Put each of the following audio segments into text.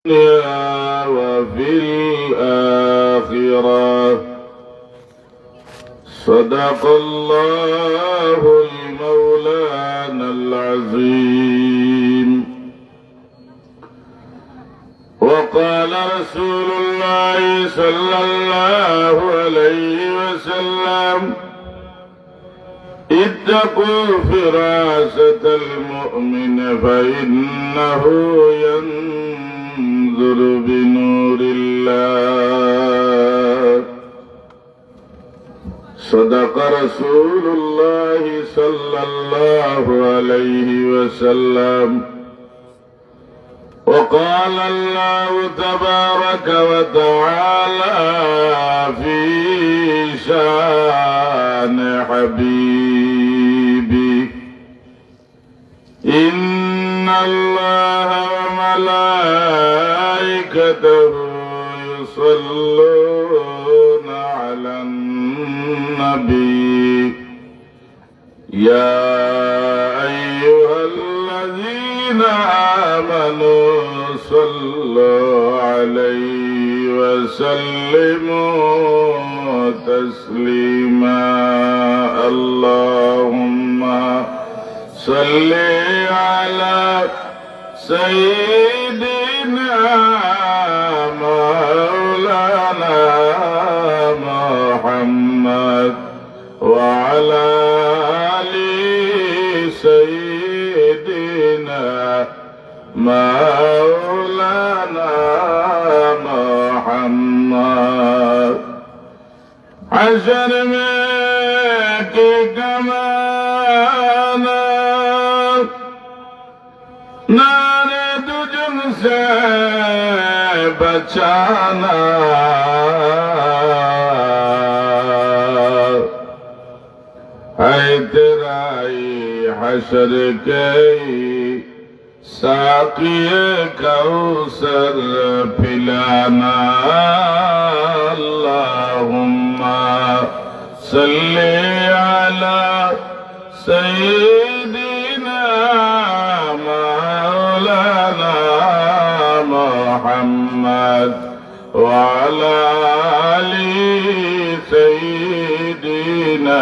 وفي الآخرة صدق الله المولانا العظيم. وقال رسول الله صلى الله عليه وسلم: اتقوا فراسة المؤمن فإنه ينظر بنور الله. صدق رسول الله صلى الله عليه وسلم. وقال الله تبارك وتعالى في شان حبيبي: إن الله وملائكته يصلون على النبي يا أيها الذين آمنوا صلوا عليه وسلموا تسليما. اللهم صل على سيدنا مولانا محمد وعلى آل سيدنا مولانا محمد. حشر में की कमाना नारे दुजुन से बचाना, है तेरा हशर के साक़िए कौसर पिलाना। अल्लाहुम्मा सल्ली अला सय्यिदिना मौलाना मुहम्मद व अला आलि सय्यिदिना।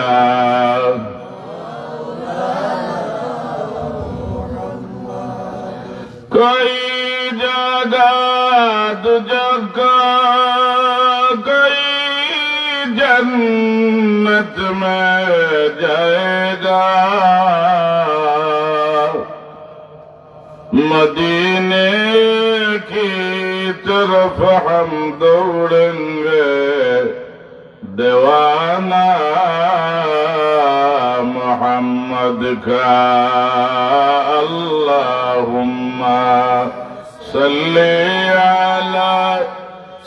कोई जगह तुझको कोई जन्नत में जाएगा, मदीने की तरफ हम दौड़ेंगे दीवाना मोहम्मद का। अल्लाहुम्मा सल्ली अला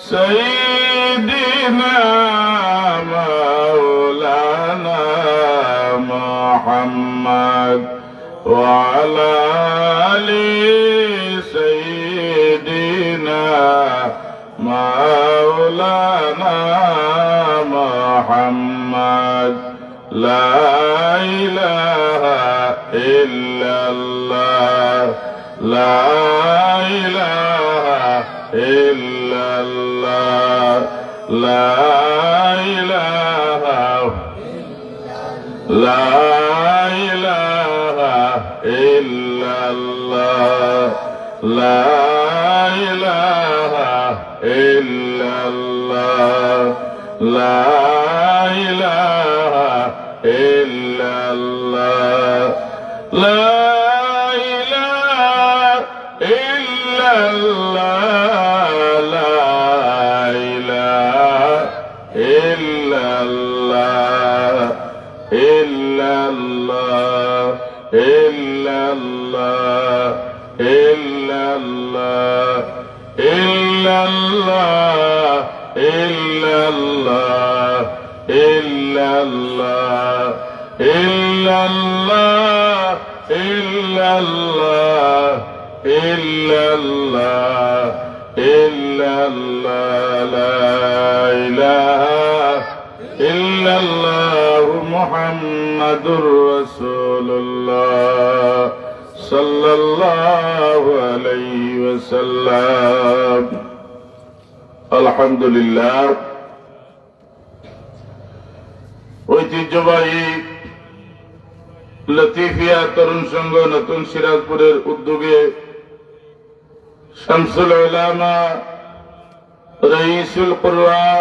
सय्यिदिना मौलाना मुहम्मद व अला आलि सय्यिदिना मौलाना मुहम्मद। ला इलाहा इल्लल्लाह, ला इलाहा इल्लल्लाह, ला इलाहा, ला इलाहा इल्लल्लाह, ला इलाहा इल्लल्लाह, ला इलाहा इल्लल्लाह, ला इलाहा इल्लल्लाह, ला इलाहा इल्लल्लाह, इल्लल्लाह, इल्लल्लाह, इल्लल्लाह, इल्लल्लाह, इल्लल्लाह, इल्लल्लाह, इल्लल्लाह, इल्लल्लाह, इल्लल्लाह, इल्लल्लाह, ला इलाहा इल्लल्लाह मुहम्मदुर रसूलुल्लाह সাল্লাল্লাহু আলাইহি ওয়াসাল্লাম। আলহামদুলিল্লাহ, ঐতিহ্যবাহী লতিফিয়া তরুণ সংঘ নতুন সিরাজপুরের উদ্যোগে শামসুল উলামা রঈসুল কুরআ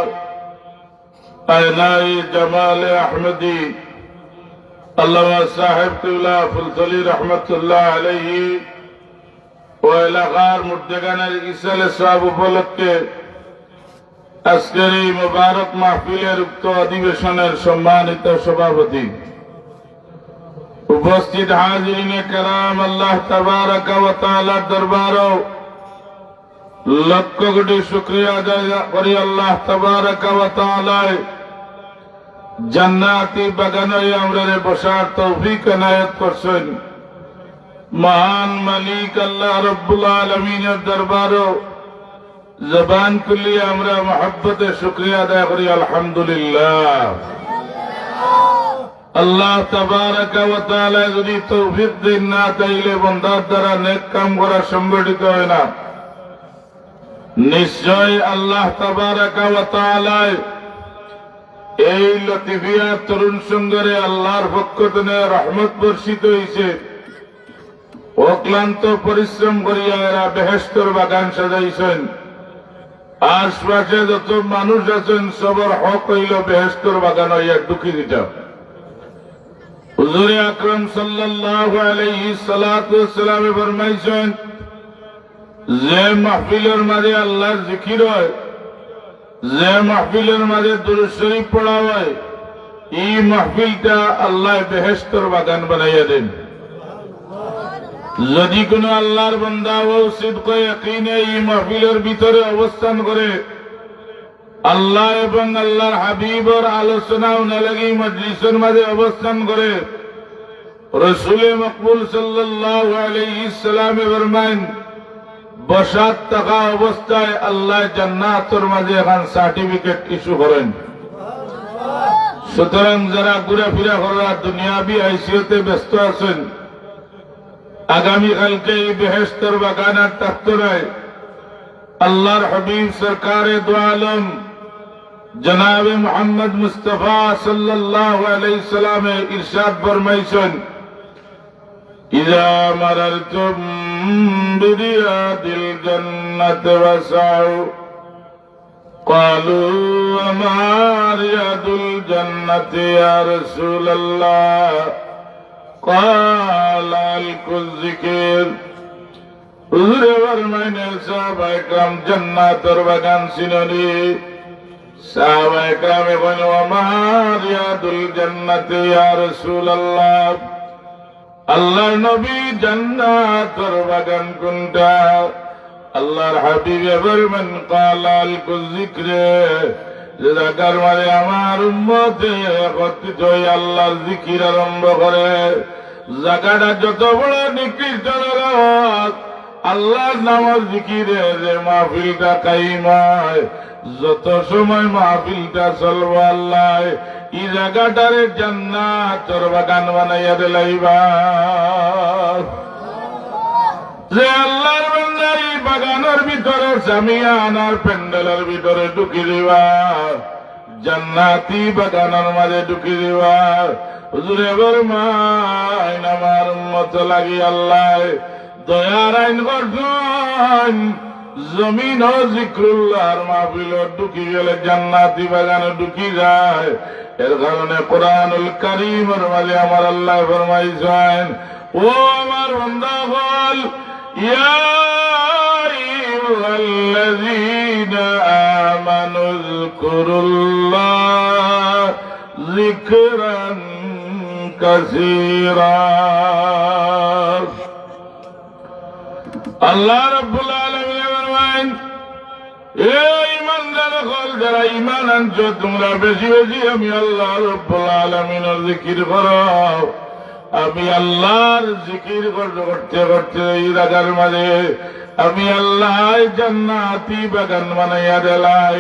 আয়নাই জামাল আহমদী আল্লামা সাহেব কিবলা ফুলতলি রহমতুল্লাহ আলাইহি ও এলাকার মুর্দেগানের ইসাল সাহেব উপলক্ষে আজকের এই মুবারক মাহফিলের উক্ত অধিবেশনের সম্মানিত সভাপতি, উপস্থিত হাজিরিনে কেরাম, আল্লাহ তাবারক ওয়া তাআলার দরবারে লক্ষ কোটি শুকরিয়া আদায় করি। আল্লাহ তাবারক ওয়া তাআলা জান্নাতি বাগানে আমরা বসার তৌফিক এনায়েত করছেন। মহান মালিক আল্লাহ রব্বুল আলামিনের দরবারে জবান খুলি আমরা মহব্বতে শুকরিয়া আদায় করি। আলহামদুলিল্লাহ। আল্লাহ তাবারক ওয়া তাআলা যদি তৌফিক দেন না, তাইলে বান্দার দ্বারা নেক কাম করা সংগঠিত হয় না। নিশ্চয় আল্লাহ তাবারক ওয়া তাআলা এই লতিফিয়া তরুণ সংঘের আল্লাহর পক্ষ থেকে রহমত বর্ষিত হয়েছে। অক্লান্ত পরিশ্রম করিয়া এরা বেহেশতের বাগান সাজাইছেন। আশপাশে যত মানুষ আছেন সবার হক হইল বেহেশতের বাগান হইয়া ঢুকি দিতাম। হুজুরে আকরাম সাল্লাল্লাহু আলাইহি সাল্লাতু ওয়াসসালামে ফরমাইছেন, যে মাহফিলের মাঝে আল্লাহর জিকির হয়, যে মাহফিলের মাঝে দুরূদ শরীফ পড়া হয়, এই মাহফিলটা আল্লাহ বেহেশতের বাগান বানাইয়া দেন। যদি কোন আল্লাহর বান্দা ও সিদক ইয়াকিনে এই মাহফিলের ভিতরে অবস্থান করে, আল্লাহ এবং আল্লাহর হাবিবের আলোচনা ও নালাগি মজলিসের মাঝে অবস্থান করে, রাসূলে মকবুল সাল্লাল্লাহু আলাইহি সাল্লামে ফরমান, বসাত থাকা অবস্থায় আল্লাহ জান্নাতের মাঝে এখন সার্টিফিকেট ইস্যু করেন। সুতরাং যারা ঘুরাফেরা করার দুনিয়াবি হাইসিয়তে ব্যস্ত আছেন, আগামীকালকে এই বেহেশতের বাগানের তত্ত্বায় আল্লাহর হাবিব সরকারে দু আলম জনাবে মুহাম্মদ মুস্তাফা সাল্লাল্লাহু আলাইহি সাল্লামে ইরশাদ ফরমাইছেন, ইযা মারারতুম বিরিয়াদিল জান্নাত ওয়াসাউ ক্বালু ওয়া মা রিয়াদুল জান্নাতি ইয়া রাসূলুল্লাহ ক্বাল কুল যিকির। হুজুরে ফরমাইলেন, সাহাবায়ে কেরাম জান্নাতের বাগান চিননি? সাহাবায়ে কেরামে বলেন, ওয়া মা রিয়াদুল জান্নাতি ইয়া রাসূলুল্লাহ, আল্লাহর নবী জান্নাতের বাগান কোনটা? আল্লাহর হাবিবে ফরমান, ক্বাল কুল যিকরে, যে জায়গার মাঝে আমার উম্মতে একত্রিত হয়ে আল্লাহর জিকির আরম্ভ করে, জায়গাটা যত বড় নিকৃষ্ট জগৎ, আল্লাহর নামের জিকিরে যে মাহফিলটা কায়েম হয়, যত সময় মাহফিলটা চলবো, আল্লাহ এই জায়গাটারে জান্নাতের বাগান বানাইয়া দিলাইবা। যে আল্লাহর বান্দা এই বাগানের ভিতরে জামিয়ানার প্যান্ডেলের ভিতরে ঢুকি দিবা, জান্নাতি বাগানের মাঝে ঢুকি দিবা। হুজুরে ফরমাইন, আমার উম্মত লাগি আল্লাহ দয়ার আইন করছেন, জমিন ও জিক্রুল্লাহর মাহফিলত ঢুকি গেলে জান্নাতি বাগানে ঢুকি যায়। এর কারণে কোরআনুল কারীমের মাঝে আমার আল্লাহ ফরমাইছেন, ও আমার বান্দাগণ, ইয়া আইয়ুহাল্লাযীনা আমানু যকুরুল্লাহ যিকরান কাসীরা। আল্লাহ রাব্বুল আলামিন ফরমান, এ ঈমানদার হল, যারা ঈমান আনছো তোমরা বেশি বেশি আমি আল্লাহ রাব্বুল আলামিনের জিকির করো। আমি আল্লাহর জিকির করতে করতে এই জায়গার মাঝে আমি আল্লাহ জান্নাতি বাগান বানাইয়া দিলাই।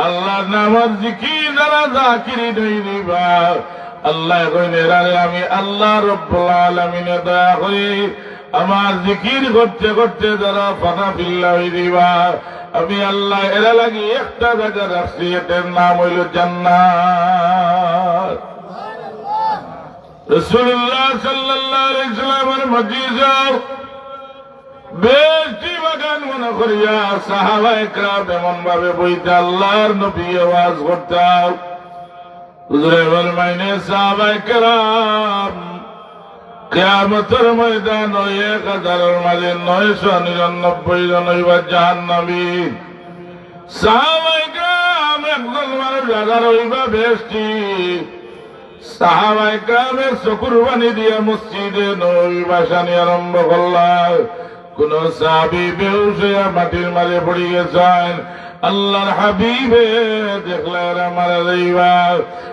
আল্লাহর নামের জিকির যারা জাকিরি নই দিবা, আল্লাহ কইলে আমি আল্লাহ রাব্বুল আলামিনে দয়া করি আমার জিকির করতে করতে যারা ফানা ফিল্লা হয়ে দিবা, আমি আল্লাহ এরা লাগি একটা জায়গা রাখছি, এটার নাম হইল জান্নাত। রাসূলুল্লাহ সাল্লাল্লাহু আলাইহি সাল্লামের মজলিসে বেশি বাগান মনে করিয়া সাহাবায়ে কেরাম এমন ভাবে বইতে আল্লাহর নবী আওয়াজ করতেন। হুজুরে ফরমাইনে সাহাবায়ে কেরাম কিয়ামতের ময়দান 1000-এর মাঝে 999 জন হইবা জাহান্নামী। সাহাবায়ে কেরাম একজন মানুষ 1000 হইবা বেশি। সাহাবায়ে কেরামের চকুর পানি দিয়া মসজিদে নববী ভাসানি আরম্ভ করলাম। কোন সাহাবী বেহুশ হইয়া মাটির মাঝে পড়ে গেছেন, আল্লাহর হাবিবে দেখলে এরা মারা যাইবা।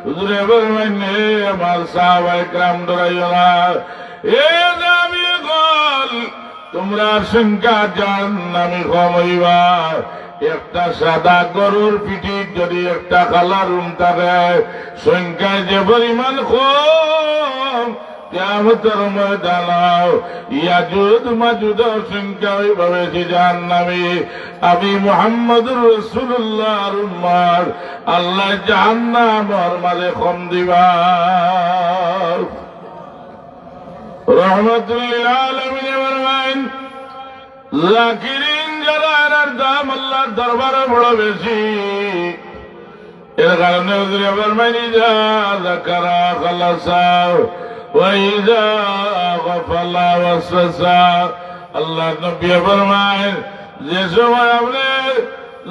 হুজুরে বলবেন আমার সাহাবায়ে কেরাম ডরাইও না, এ জামি গল তোমরা সংখ্যা জাহান্নামী কম হইবা। একটা সাদা গরুর পিঠির যদি একটা কালা রুম থাকে, সংখ্যায় যে পরিমাণ কম, কিয়ামতের ময়দানে ইয়াজুদ মাজুদ সংখ্যা ওইভাবে জাহান্নামী। আমি মুহাম্মদুর রাসূলুল্লাহর উম্মত, আল্লাহ জাহান্নামের মাঝে কম দিবা। রহমাতুল লিল আলামিন ফরমান, যাকিরিন যারা এর দাম আল্লাহর দরবারে বড় বেশি। এর কারণে হুজুরে ফরমান, ইজা যাকারা খালাসা ওয়া ইজা গাফালা ওয়াসওয়াসা। আল্লাহ নবী ফরমান, যে সময় আপনি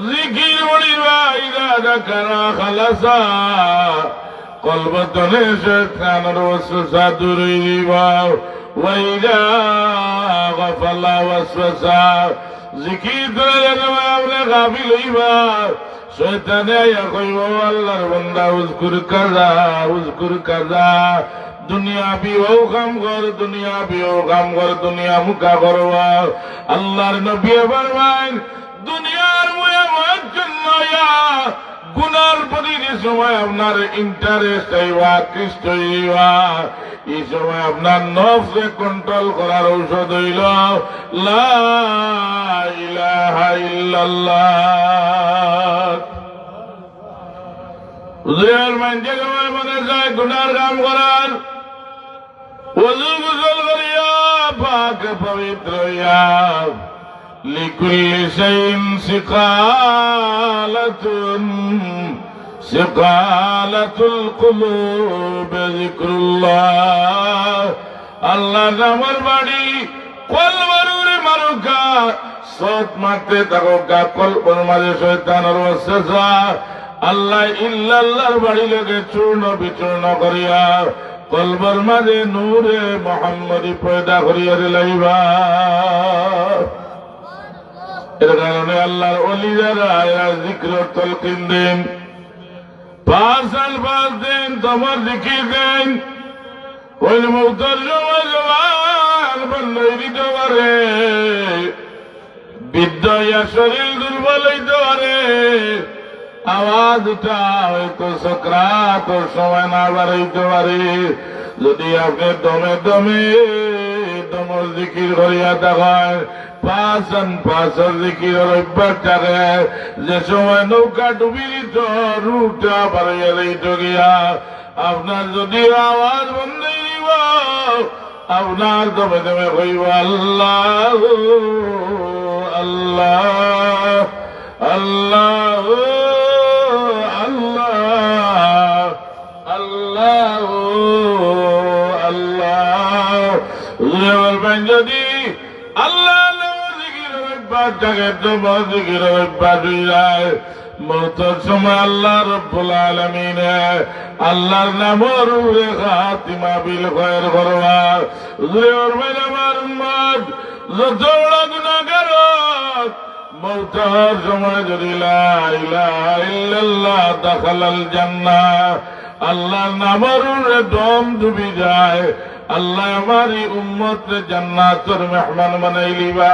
জিকির করিবা, ইজা যাকারা খালাসা কলবতনে শয়তানের ওয়াসওয়াসা দূর হইবা। ওয়া ইজা গাফালা ওয়াসওয়াসা জিকির করে সময় আপনি গাফিল হইবা, শয়তানে আইয়া কইব আল্লাহর বান্দা উযকুর কাযা উযকুর কাযা, দুনিয়া বিও কাম কর, দুনিয়া বিও কাম কর, দুনিয়া মুখা করবা। আল্লাহর নবী ফরমান, দুনিয়ার মুয়ামার জন্য গুনার প্রতি যে সময় আপনার ইন্টারেস্ট হইবা, আকৃষ্ট হইবা, এই সময় আপনার নফসে কন্ট্রোল করার ঔষধ হইল লা ইলাহা ইল্লাল্লাহ। হুজুরের মানছে সময় মনে যায় গুনার কাম করার, ওযু গোসল করিয়া পাক পবিত্র হইয়া, লিকুল্লি শাইইন সিকালাতুন সিকালাতুল কুলুব যিকরুল্লাহ। আল্লাহ নামের বাড়ি কলবরে মারুকা, সৎ মারতে থাকুকা, কলবর মাঝে শয়তানের ওয়াসওয়াসা। আল্লাহ ইল্লাল্লাহর বাড়ি লোকে চূর্ণ বিচূর্ণ করিয়া কলবর মাঝে নূরে মুহাম্মদী পয়দা করিয়া দিলাইবা। এর কারণে আল্লাহর ওলি যারা জিকির তালকিন দেন, 5 সাল 5 দিন তোমার জিকির দেন, ওই মৌতের সময় জবান বন্ধ দিতে পারে, বৃদ্ধ ইয়া শরীর দুর্বল হইতে পারে, আওয়াজ উঠা হয়তো সকরাতের সময় না বাড়াইতে পারে। যদি আপনি দমে দমে দমর জিকির করিয়া থাকেন, 5 জিকিরের অভ্যাস থাকে, যে সময় নৌকা ডুবি দিত রুটা বাড়াইয়া দিত গিয়া, আপনার যদি আওয়াজ বন্ধ দিব, আপনার দমে দমে কইব আল্লাহ আল্লাহ আল্লাহ আল্লাহ আল্লাহ আল্লাহ। বলবেন যদি আল্লাহ জিকিরের অভ্যাস থাকে, তোমার জিকিরের অভ্যাস হয়ে যায়, মৌতের সময় আল্লাহ রব্বুল আলামিন আল্লাহর নামের উপরে খাতিমা বিল খয়ের করবা। বলবেন আমার উম্মত যত বড় গুনাহগার হোক, মৌতের সময় যদি লা ইলাহা ইল্লাল্লাহ দাখালাল জান্নাহ, আল্লাহর নামের উপরে দম ডুবি যায়, আল্লাহ আমারি উম্মত জান্নাতের মেহমান বানাই লিবা।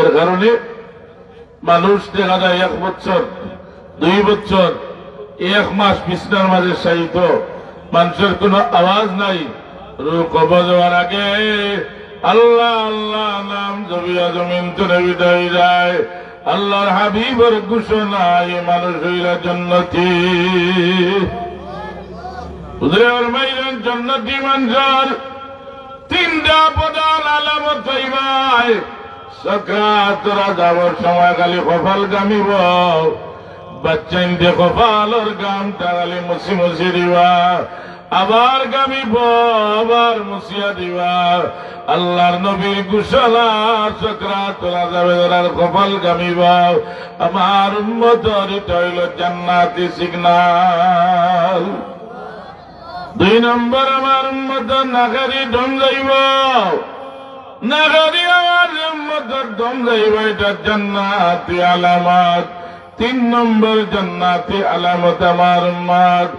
এর কারণে মানুষ দেখা যায় 1 বছর 2 বছর 1 মাস বিছনার মাঝে শায়িত, মানুষের কোনো আওয়াজ নাই, রূহ কবজ হওয়ার আগে আল্লাহ আল্লাহ নাম জবিয়া জমিন তুলে বিদায় যায়। আল্লাহর হাবিবের ঘোষণা এই মানুষ হইলা জান্নাতি। হুজুরের মাইরান জান্নাতি মানুষের তিনটা প্রধান আলামত হইবাই। সকাতরা যাবার সময় খালি কপাল গামিব, বাচ্চাইন্দে কপালর গাম টাগালি মুছি মুছি দিবা, আবার গামিব আবার মুছিয়া দিবা। আল্লাহর নবীর ঘোষণা সকাতরা যাবে ধরার কপাল গামিবা। আমার উম্মতের এটা হইল জান্নাতি সিগনাল। 2 নম্বর আমার উম্মতের নাগারি দম যাইব, নাগারি আমার উম্মতের দম যাইব, এটা জান্নাতি আলামত। 3 নম্বর জান্নাতি আলামত আমার উম্মত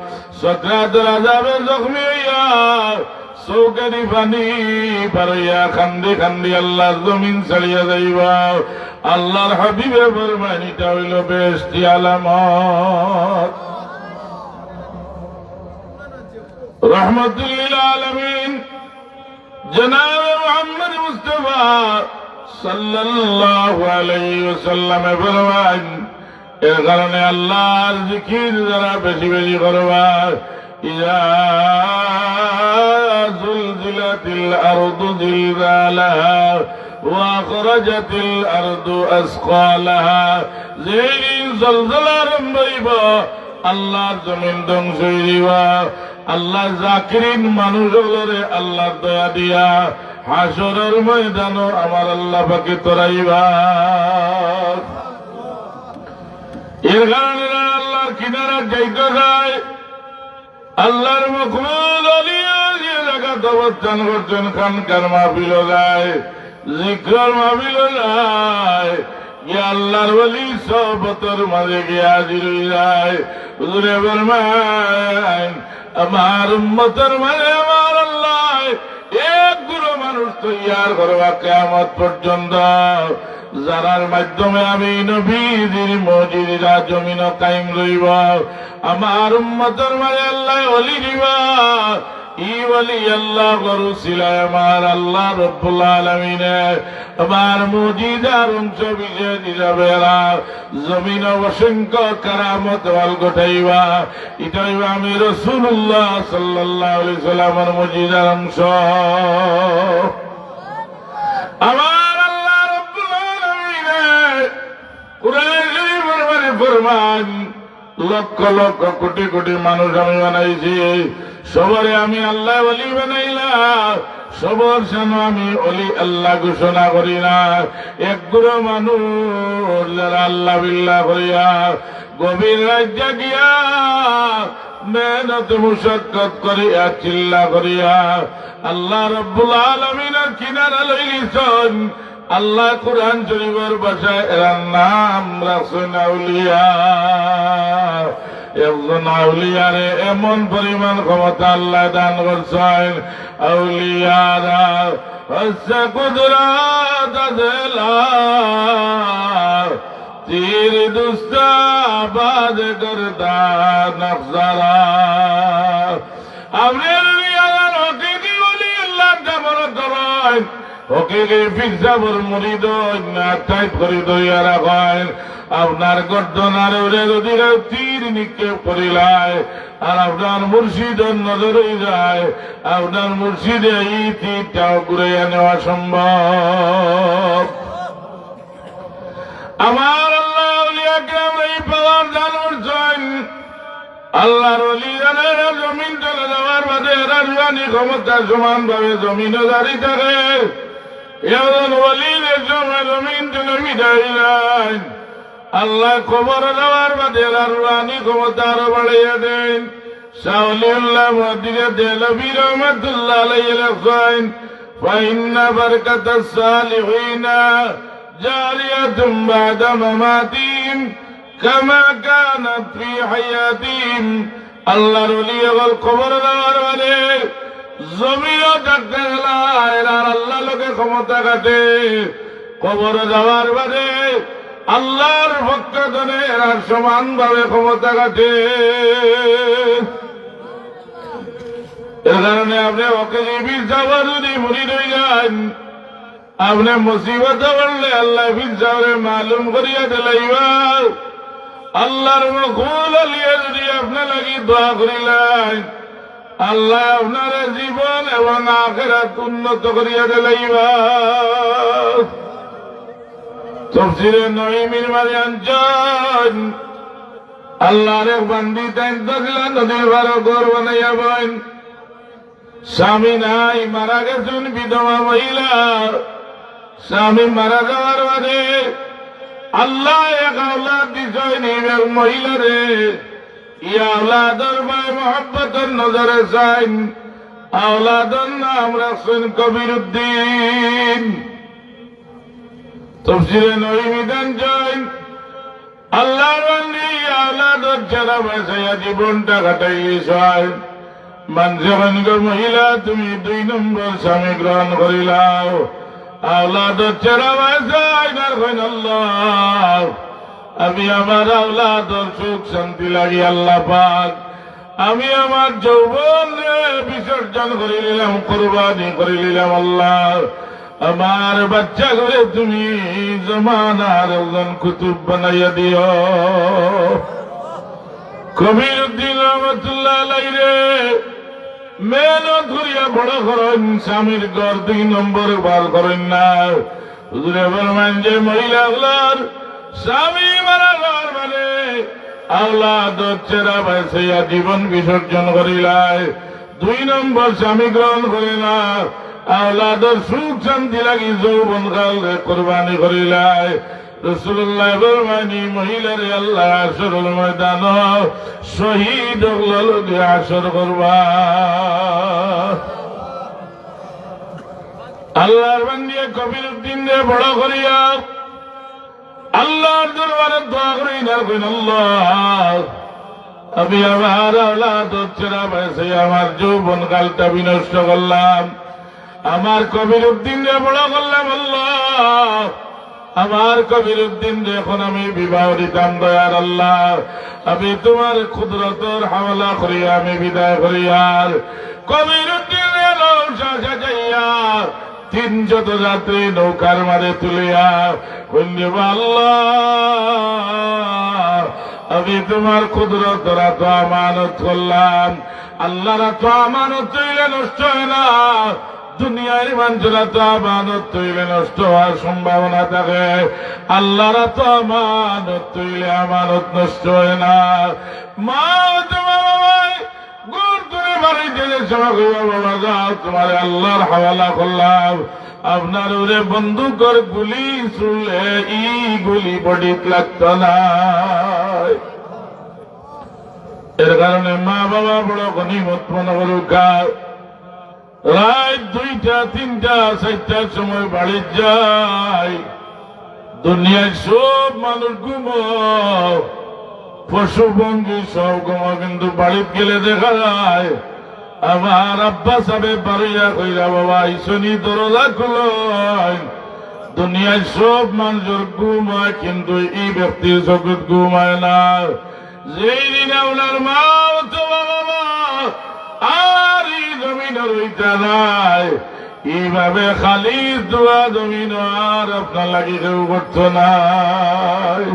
সকাতর আযাবে জখমি হইয়া চৌকারি পানি পারইয়া খান্দি খান্দি আল্লাহর জমিন ছাড়িয়া যাইবা। আল্লাহর হাবিবে ফরমান এটা হইল বেহেশতি আলামত। রহমতুল আলামিন জনাব মুহাম্মদ মুস্তাফা সাল্লাল্লাহু আলাইহি ওয়াসাল্লাম ফরমান, এর কারণে আল্লাহর জিকির যারা বেশি বেশি করবা। ইযা যুলজিলাতিল আরদু জিলজালাহা ওয়া আখরাজাতিল আরদু আসকালাহা, যেদিন জলজলা আরম্ভ হইব আল্লাহর জমিন ধ্বংস হয়ে দিবা। আল্লাহ জাকিরিন মানুষগুলোরে আল্লাহর দয়া দিয়া হাসরের ময়দানও আমার আল্লাহ পাকে তোরাইবা। এর কারণে আল্লাহর কিনারা যাইতে যায়, আল্লাহর মখলুক আলিয়া যে জায়গাতে অবস্থান করছেন খানকার মাহফিল যায়, জিকর মাহফিল যায়, গিয়ে আল্লাহর ওলি সহবতের মাঝে গিয়ে হাজির হয়ে যায়। হুজুরে ফরমান, আমার উম্মতের মাঝে আমার আল্লাহ এক গুরু মানুষ তৈয়ার করবা কিয়ামত পর্যন্ত, যারার মাধ্যমে আমি নবীজির মুজিজা জমিন কায়েম রইব। আমার উম্মতের মাঝে আল্লাহ ওলি দিবা, ই ওলি আল্লাহ গরুছিলায় আমার আল্লাহ রব্বুল আলামিনে আমার মুজিজার অংশ বিজয় দিবে। জমিন অসংখ্য কারামত ওয়াল গোটাইবা, এটাই আমি রাসূলুল্লাহ সাল্লাল্লাহু আলাইহি সাল্লামের মুজিজার অংশ। আমার আল্লাহ রব্বুল আলামিনে কুরআন শরীফের ফরমান, লক্ষ লক্ষ কোটি কোটি মানুষ আমি বানাইছি, সবারে আমি আল্লাহ ওলি বানাইলাম, সবার যেন আমি ওলি আল্লাহ ঘোষণা করি না। এক গুরু মানুষ যারা আল্লাহ বিল্লাহ করিয়া গভীর রাত জাগিয়া মেহনত মুশাক্কত করিয়া চিল্লা করিয়া আল্লাহ রব্বুল আলামিনের কিনারা লইলিছেন। আল্লাহ কুরআন শরীফের ভাষায় এর নাম রাখছেন আউলিয়া। একজন আউলিয়ারে এমন পরিমাণ ক্ষমতা আল্লাহ দান করছেন, আউলিয়ারা হচ্ছে কুদরত আজলা, তীর দুস্তা বাদ করতা নকশারা। আপনি হকিকি বলি আল্লাহ জামর করেন, হকিকি ফিরসাবর মুরিদ টাইপ করি দইয়া রাখেন। আপনার গর্দনার উড়ে যদি তীর নিক্ষেপ করিলায় আর আপনার মুর্শিদের নজরে যায়, আপনার মুর্শিদে এই তীরটাও ঘুরাইয়া নেওয়া সম্ভব। আমার আল্লাহ আউলিয়াকে আমরা এই পাওয়ার দান করছেন। আল্লাহর ওলি জানেন জমিন চলে যাওয়ার বাদে এরা জুয়ানি ক্ষমতা সমান ভাবে জমিনে জারি থাকে। একজন ওলিদের সময় জমিন চলে বিদায় যায়, আল্লাহ খবর দেওয়ার বাদে রুহানি ক্ষমতা আরো বাড়িয়ে দেন। শাওলিউল্লাহ মুহাদ্দিস দেহলভী রাহমাতুল্লাহ আলাইহি লিখেন, ফাইন্না বারাকাতাস সালিহিনা জারিয়াতুম বাদা মামাতিহিম কামা কানাত ফি হায়াতিহিম। আল্লাহর ওলি হল খবর দেওয়ার বাদে জমিনও থাকতে গেলায় আর আল্লাহ লোকে ক্ষমতা কাটে। খবর দেওয়ার বাদে আল্লাহর ভক্ত জনে এরা সমান ভাবে ক্ষমতা কাটে। এর কারণে আপনি ওকে বিরসাবার যদি মুড়ি রয়ে যান, আপনি মুসিবত বললে আল্লাহ বিরসাবরে মালুম করিয়া দিলাইবা। আল্লাহর মকুল আলিয়া যদি আপনার লাগি দোয়া করিলেন, আল্লাহ আপনার জীবন এবং আখিরাত উন্নত করিয়া দিলাইবা। তফসিরে নঈমের মাঝে আনছেন, আল্লাহর এক বান্দি তাই দগলা নদীর ভালো ঘর বানাইয়া বইন। স্বামী নাই, মারা গেছেন, বিধবা মহিলা। স্বামী মারা যাওয়ার বাদে আল্লাহ এক আওলাদ দিছেন এক মহিলারে। ইয়া আওলাদর ভাই মোহাব্বতের নজরে চাইন। আওলাদর নাম রাখছেন কবিরউদ্দিন। তফসিরে নঈমিদান জৈন, আল্লাহর বান্দি আওলাদর ছাড়া বাঁচাইয়া জীবনটা কাটাইয়েছেন। মানুষের মহিলা তুমি 2 নম্বর স্বামী গ্রহণ করিলাও, আওলাদর ছাড়া বাঁচাই না। আল্লাহ, আমি আমার আওলাদর সুখ শান্তি লাগি আল্লাহ পাক, আমি আমার যৌবন বিসর্জন করে নিলাম, কোরবানি করে নিলাম। আল্লাহ, আমার বাচ্চা করে তুমি জমানার একজন কুতুব বানাইয়া দিও। কবিরউদ্দিন রহমতুল্লাহ আলাইহি রে মেহনত করিয়া বড় করেন, স্বামীর ঘর 2 নম্বর বার করেন না। হুজুরে বলবেন যে মহিলাগুলার স্বামী মারা যাওয়ার মানে আওলাদ চেরা বাঁচাইয়া জীবন বিসর্জন করিলায়, 2 নম্বর স্বামী গ্রহণ করে না, আওলাদর সুখ শান্তি লাগি যৌবন কাল কোরবানি করিলায়। রাসূলুল্লাহ ফরমানি মহিলারে আল্লাহ আসরের ময়দান শহীদ লগে আসর করবা। আল্লাহর বান্দি কবিরউদ্দিন রে বড় করিয়া আল্লাহর দরবারে দোয়া করি না, কইন আল্লাহ, আমি আমার আওলাদ ছেড়া বয়সে আমার যৌবন কালটা বিনষ্ট করলাম, আমার কবিরউদ্দিন রে বড় করলাম। আল্লাহ, আমার কবিরউদ্দিন রে এখন আমি বিবাহ দিতাম দয়ার আল্লাহ, আমি তোমার কুদরতের হাওলা করিয়া আমি বিদায় করিয়ার কবিরউদ্দিন রে নৌকা সাজাইয়া 300 যাত্রী নৌকার মাঝে তুলিয়া বললেন আল্লাহ, আমি তোমার কুদরতের এত আমানত করলাম। আল্লাহর এত আমানত তৈলে নষ্ট হয় না, দুনিয়ার মানুষের এত আমানত তৈলে নষ্ট হওয়ার সম্ভাবনা থাকে, আল্লাহর এত আমানত তৈলে আমানত নষ্ট হয় না। মা তোমার বাবাই গুড় করে বাড়ি দিলে সেবা করিবা, বাবা যাও তোমার আল্লাহর হাওয়ালা করলাম, আপনার ওরে বন্দুকর গুলি ছুড়লে ই গুলি বডিত লাগত না। এর কারণে মা বাবা বড় গনিমত মনে করুকা। রাত 2টা 3টা 4টার সময় বাড়ি যায়, দুনিয়ায় সব মানুষ ঘুমাও, পশু পঙ্গি সব ঘুমাও, কিন্তু বাড়িতে গেলে দেখা যায় আমার আব্বা সাহেব বাড়িয়া কইরা বাবা ইসনি দরজা খুলো, দুনিয়ায় সব মানুষের ঘুমায় কিন্তু এই ব্যক্তির জগৎ ঘুমায় না। যেই দিন আপনার মা অথবা বাবা আর এই জমিনে রইতে নাই, এইভাবে খালি দোয়া জমিন আর আপনার লাগি কেউ করতো নাই।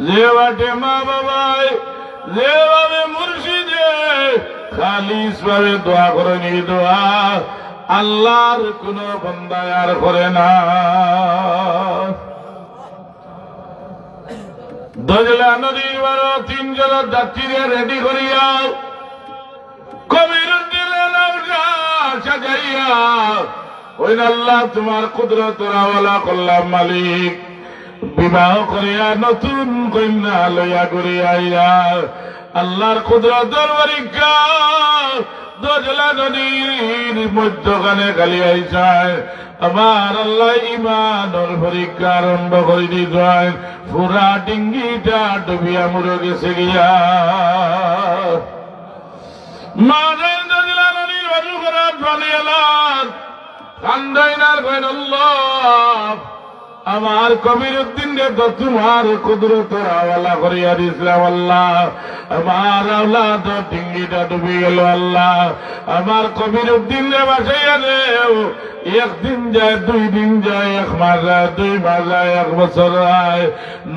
যে বাটে মা বাবাই যেভাবে মুর্শিদে খালিস ভাবে দোয়া করেন, এই দোয়া আল্লাহর কোন বান্দা আর করে না। দজলা নদীর 3 জন যাত্রীরে রেডি করিয়া কবিরউদ্দিনের নৌকা সাজাইয়া ওই আল্লাহ তোমার কুদরত হাওয়ালা করলাম মালিক, বিবাহ করিয়া নতুন কন্যা লইয়া করিয়া আইয়া আল্লাহর কুদরতের পরীক্ষা দজলা নদীর মধ্যখানে খালি আইসায় আমার আল্লাহ ইমানের পরীক্ষা আরম্ভ করে দিয়েছেন। পুরা ডিঙ্গিটা ডুবিয়া মুড়ে গেছে গিয়া মাঝে দজলা নদীর বাজু করার পানি এলাম কান্দাইনার কইন আল্লাহ, আমার কবির উদ্দিন রে তো তোমার কুদরতের হাওয়ালা করিয়া দিয়েছিলাম আল্লাহ। আমার আওলাদ ডিঙ্গিটা ডুবে গেল আল্লাহ। আমার কবির উদ্দিন রে বাসাইয়া দেও। একদিন যায়, 2 দিন যায়, 1 মাস যায়, 2 মাস যায়, 1 বছর যায়,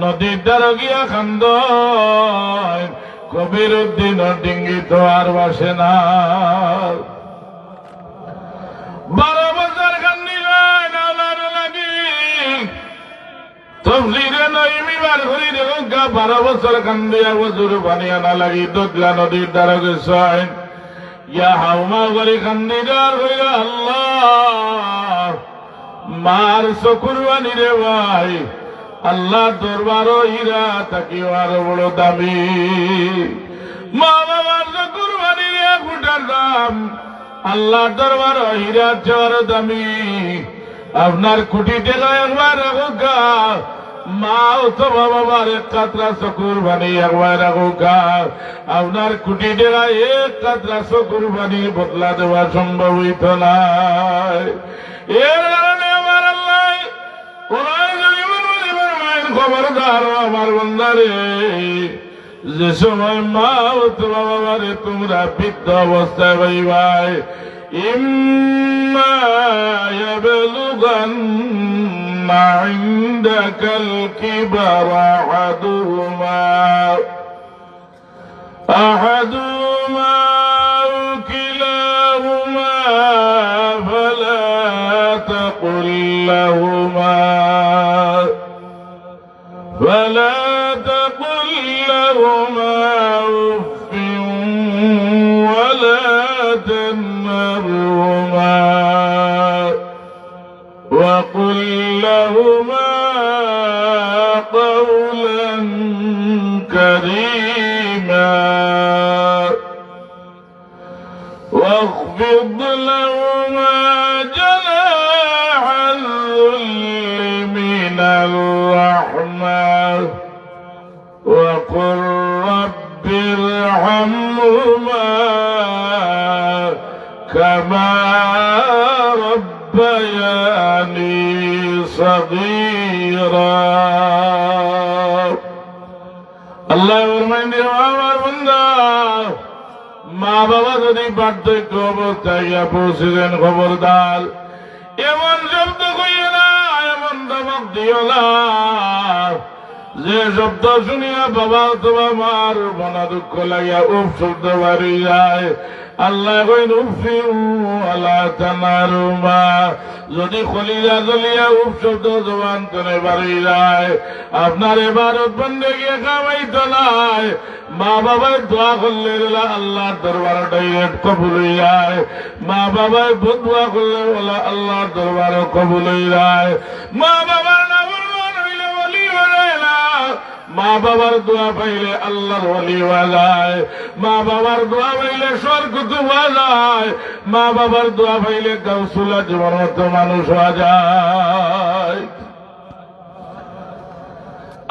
নদীর দ্বারা গিয়া খান্দ কবির উদ্দিন ডিঙ্গি তো আর বাসে না। 12 বছর কান্দি যায় আওলাদ লাগি। তফসিরে নইমি বার করি দেখুন 12 বছর কান্দিয়া বছর বানিয়া না লাগি দোদলা নদীর দ্বারা গেছেন। ইয়া হাওমা করে কান্দি দার হইল আল্লাহ মার চকুর বানি রে ভাই। আল্লাহ দরবার হীরা থাকি আরো বড় দামি। মা বাবার চকুর বানি রে ফুটার দাম আল্লাহ দরবার হীরা চার দামি। আপনার কোটি টাকা একবার রাখুকা, মা অথবা বাবার 1 কাতরা চকুর বানি একবার রাখুকা। আপনার কোটি টাকা 1 কাতরা চকুর বানি বদলা দেওয়া সম্ভব হইত নাই। এর কারণে আমার আল্লাহ খবরদার আমার বন্দারে, যে সময় মা অথবা বাবারে তোমরা বৃদ্ধ অবস্থায় পাইবাই, ইম্মা ইয়াবলুগান্না ইনদাকাল কিবারা আহাদুহুমা আও কিলাহুমা ফালা তাকুল লাহুমা উফ ওয়ালা تنهرهما وقل لهما قولا كريما واخفض لهما جناح الذل من الرحمة وقل رب ارحمهما كما ربياني صغيرا। আল্লাহ ফরমাইন আমার বান্দা, মা বাবা যদি বার্ধক্য অবস্থায় পৌঁছেছেন খবরদার এমন শব্দ কইও না, এমন ধমক দিও না যে শব্দ শুনিয়া বাবা অথবা মার মনা দুঃখ লাগিয়া উফ শব্দ বাড়ি যায়। আল্লাহ কইন উফিউ আলা তানারুমা, যদি খলিজা জ্বলিয়া উফ শব্দ জবান তনে বাড়ি যায় আপনার এবারত বন্দেগি কামাইতো নাই। মা বাবায় দোয়া করলে আল্লাহর দরবার ডাইরেক্ট কবুল হয়ে যায়। মা বাবায় দোয়া করলে বলা আল্লাহর দরবার কবুল হয়ে যায়। মা বাবার নাফরমান হইলে ওলি হয়ে না, মা বাবার দোয়া পাইলে আল্লাহর ওলি হওয়া যায়। মা বাবার দোয়া পাইলে স্বর্গত হওয়া যায়। মা বাবার দোয়া পাইলে গাউসুল আজমের মতো মানুষ হওয়া যায়।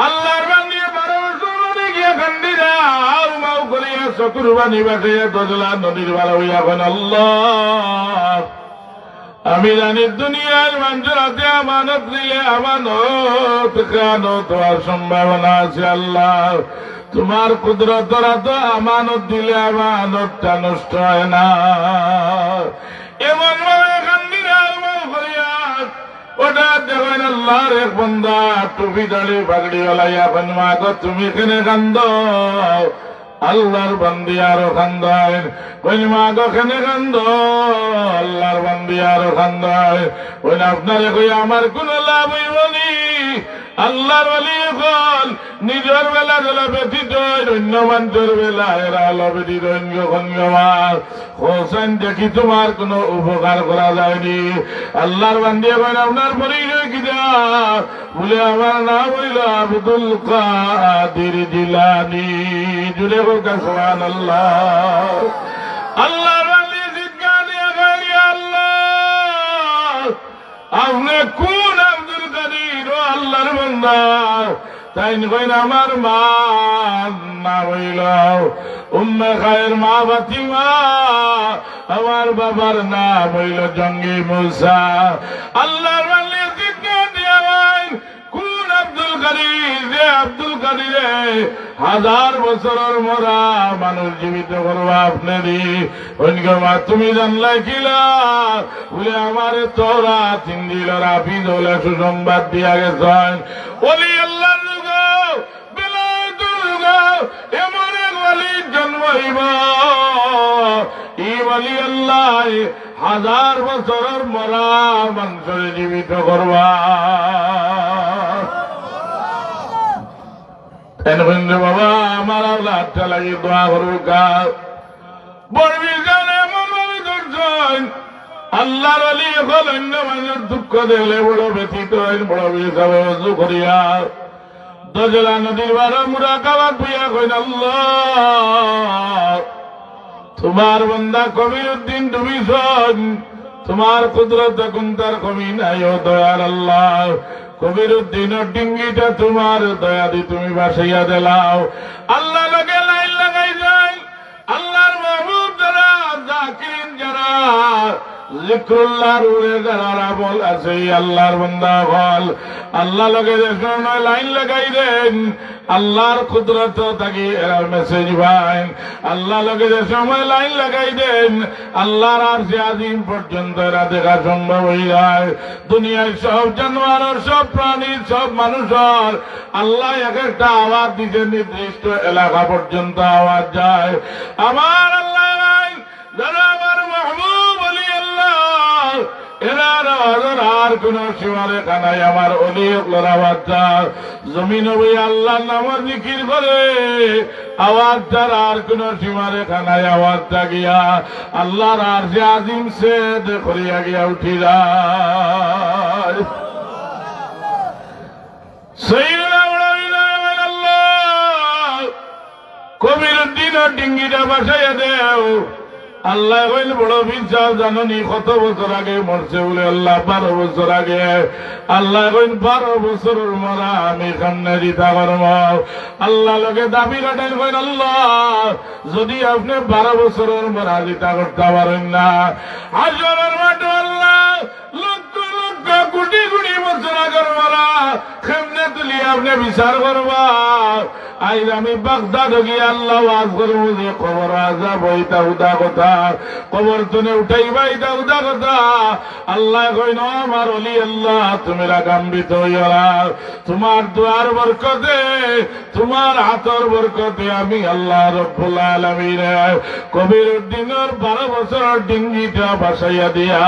আল্লাহর বান্দিয়ে 12 বছর গিয়া কান্দি যাও মাও করিয়া চকুর বানি বাসাইয়া দোদলা নদীর বারা হইয়া কেন আল্লাহ, আমি জানি দুনিয়ার মানুষের হাতে আমানত দিলে আমানত খানত হওয়ার সম্ভাবনা আছে। আল্লাহ তোমার কুদরতরা তো আমানত দিলে আমানতটা নষ্ট হয় না। এমন ভাবে কান্দি যাও মাও করিয়া ওটা দেখেন আল্লাহর এক বান্দা টুপি দাড়ি পাগড়ি ওলাইয়া কেন মা গো তুমি এখানে কান্দ। আল্লাহর বান্দি আরো কান্দায় ওই মা গো কেনে কান্দ। আল্লাহর বান্দি আরো কান্দায় ওই আপনারে কই আমার কোন লাভ হইবনি। আল্লাহর ওলি হল নিজের বেলা জেলা ব্যতীত অন্য মানুষের বেলা এরা হলো ব্যতীত হোসেন দেখি তোমার কোন উপকার করা যায়নি। আল্লাহর বান্দিয়ে কইন আপনার পরিচয় কি যা বলে আমার নাম হইল আব্দুল কাদির জিলানী। জুড়ে হোক সুবহানাল্লাহ। আল্লাহর বান্দি জিজ্ঞাসা দিয়ে কইল আল্লাহ আপনি কোন আব্দুল কাদির? ও আল্লাহর বান্দা তাই কইন আমার মা না হইল উম্মে খায়ের মা ফাতিমা, আমার বাবার নাম হইল জঙ্গি মুসা। আল্লাহর বান্দি জিজ্ঞাসা দিয়ে আব্দুল কাদিরে 1000 বছরের মরা মানুষ জীবিত করবা আপনারই মা তুমি জানলাই কিলা বলে আমার তোরা 3 দিল রাফিজ হলে সুসংবাদ দিয়া গেছেন ওলি আল্লাহর যুগ বেলায়েতের যুগ এমন এক ওলির জন্ম হইব এই ওলি আল্লাহ 1000 বছরের মরা মানুষের জীবিত করবা বাবা আমার আল্লাহটা লাগি দোয়া করুক বড়বীর গান এমন ভাবে ধরছেন আল্লাহর আলী এখন অন্য মানুষের দুঃখ দেখলে বড় ব্যথিত হয় বড় হিসাবে অজু করিয়া দজলা নদীর বারো মুড়া কাবাত ভুইয়া কইন আল্লাহ তোমার বন্দা কবির উদ্দিন ডুবিছন তোমার কুদরত কোন তার কমি নাই ও দয়ার আল্লাহ কবির উদ্দিনের ডিঙ্গিটা তোমার দয়া দি তুমি বাসাইয়া দিলাও আল্লাহ লগে লাইন লাগাই যায় আল্লাহর মাহবুব যারা জাকিরিন যারা জিক্রুল্লাহর উড়ে যারা আমল আছে আল্লাহর বান্দা হল আল্লাহ লগে দেখুন লাইন লাগাই দেন আল্লাহর কুদরত থাকি এরা মেসেজ ভাই আল্লাহ লগে যে সময় লাইন লাগাই দেন আল্লাহর আরশে আজিম পর্যন্ত এরা দেখা সম্ভব হয়ে যায় দুনিয়ায় সব জানোয়ার সব প্রাণী সব মানুষের আল্লাহ এক একটা আওয়াজ দিতে নির্দিষ্ট এলাকা পর্যন্ত আওয়াজ যায় আমার আল্লাহ নাই যারা আমার মাহবুব ওলি আল্লাহ এরা আর কোন সীমারে কানাই আমার অলি আওয়াজ যায় জমিন বই আল্লাহর নামের জিকির করে আওয়াজটার আর কোন সীমারে কানাই আওয়াজটা গিয়া আল্লাহর আরশে আজিম সে করিয়া গিয়া উঠি যায় কবির উদ্দিনের ডিঙ্গিটা বাসাইয়া দেও আল্লাহ কইল বড় বিচার জাননি কত বছর আগে মরছে বলে আল্লাহ 12 বছর আগে আল্লাহ কইল 12 বছরের মরা আমি সামনে দিতা করব আল্লাহ লগে দাবি কাটেন কইল আল্লাহ যদি আপনি 12 বছরের মরা দিতা করতে পারেন না হাজরের মাঠে আল্লাহ লক্ষ লক্ষ কোটি কোটি বছর আগের মরা কেমনে তুলি আপনি বিচার করবা আইজ আমি বাগদাদ গিয়ে আল্লাহ ওয়াজ করব যে কবর আযাব হইতা উদা কথা কবর তুনে উঠাইবা এটা উদা কথা আল্লাহ কইন আমার ওলি আল্লাহ তুমি রাগাম্বিত হইয়া তোমার দুয়ার বরকতে তোমার হাতর বরকতে আমি আল্লাহ রব্বুল আলামিন কবির উদ্দিনের 12 বছরের ডিঙ্গিটা বাসাইয়া দিয়া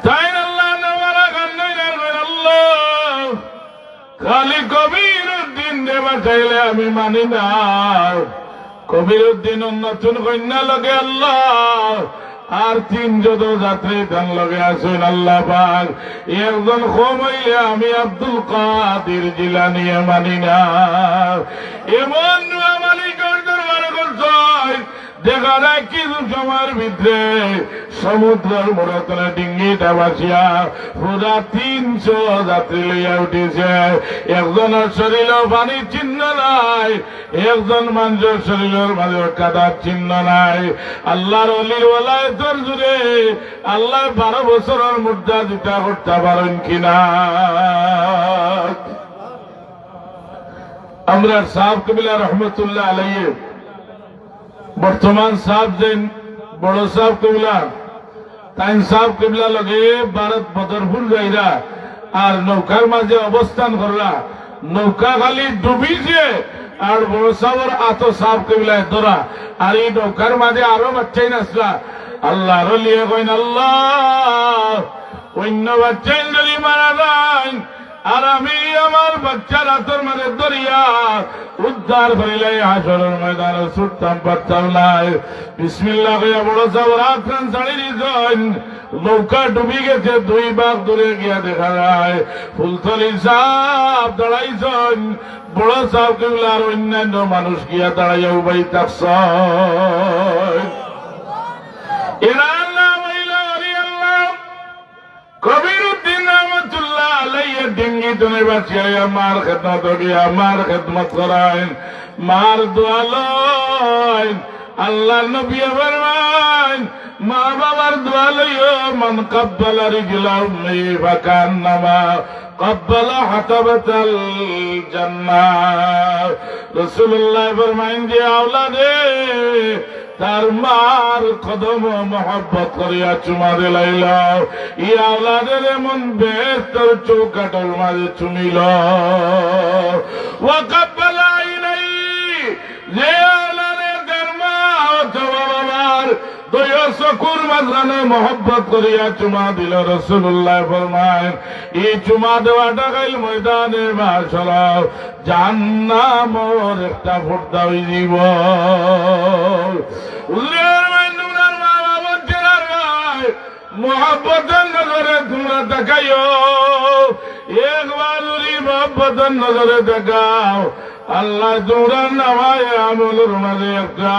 তাই আল্লাহ নওয়ারা গান্নাই আল্লাহ খালি কবির উদ্দিন দেবা চাইলে আমি মানি না কবির উদ্দিন নতুন কন্যা লগে আল্লাহ আর 3 যাত্রী তান লগে আসুন আল্লাহ পাক একজন কম হইলে আমি আব্দুল কাদের জিলানী মানি না এমন মালিকের দরবারে করছয় দেখা যায় কিছু সময়ের ভিতরে সমুদ্রের মোড়তনে ডিঙ্গিটা বাসিয়া পুরা 300 যাত্রী লইয়া উঠেছে একজনের শরীরেও পানির চিহ্ন নাই একজন মানুষের শরীরের মাঝে কাদার চিহ্ন নাই আল্লাহর অলির ওলায়তের জুড়ে আল্লাহ 12 বছরের মুদ্রা দিতে করতে পারেন কিনা আমরা সাহেব কবিলা রহমতুল্লাহ আলাইহি বর্তমান সাহেব যেন বড় সাহেব কবিলা তাইন সাহেব কবিলা লগে ভারত বদরপুর যাইরা আর নৌকার মাঝে অবস্থান করলা নৌকা খালি ডুবিছে আর বড় সাহেবের আত সাহেব কবিলায় ধরা আর এই নৌকার মাঝে আরো বাচ্চাই নাচলা আল্লাহ রলিয়ে কইন আল্লাহ অন্য বাচ্চাই যদি মারা যায় আর আমি আমার বাচ্চার হাতের মাঝে ধরিয়া উদ্ধার করিলে হাসরের ময়দানে ছুটতাম পারতাম নাই বিসমিল্লাহ কইয়া বড় সাহেব রাতখান ছাড়ি দিয়েছেন নৌকা ডুবি গেছে 2 ভাগ দূরে গিয়া দেখা যায় ফুলতলি সাহেব দাঁড়াইছেন বড় সাহেব কেবল আর অন্যান্য মানুষ গিয়া দাঁড়াইয়া উবাই থাকছ এরা আল্লাহ মহিলা আল্লাহ কবির উদ্দিন রহমতুল্লাহ আলাইহি ডিঙ্গি তুলে বাঁচিয়ে মার খেদমত গিয়া মার খেদমত করাইন মার দোয়া লইন আল্লাহ নবী ফরমান মা বাবার দোয়া লইও মান কাব্বালা রিজলা উম্মি ফাকান্নামা قبل حطبة الجنة রাসূলুল্লাহ ফরমাইন যে আওলাদে তার মার কদম মোহাব্বত করিয়া চুমা দিলাইল ই আওলাদের এমন বেস্তর চৌকাটার মাঝে চুমিল ওয়াকাব্বালা ইলাই যে আওলাদের তার মা অথবা বাবার দয়া চকুর মাঝখানে মোহাব্বত করিয়া চুমা দিল রাসূলুল্লাহ ফরমায় এই চুমা দেওয়াটা গাইল ময়দানে মাশাল জাহান্নামের একটা ফুটা হয়ে যাব মোহাব্বতের নজরে তোমরা দেখাইও একবার মোহাব্বতের নজরে দেখাও আল্লাহ তোমরা নামায় আমলের মাঝে একটা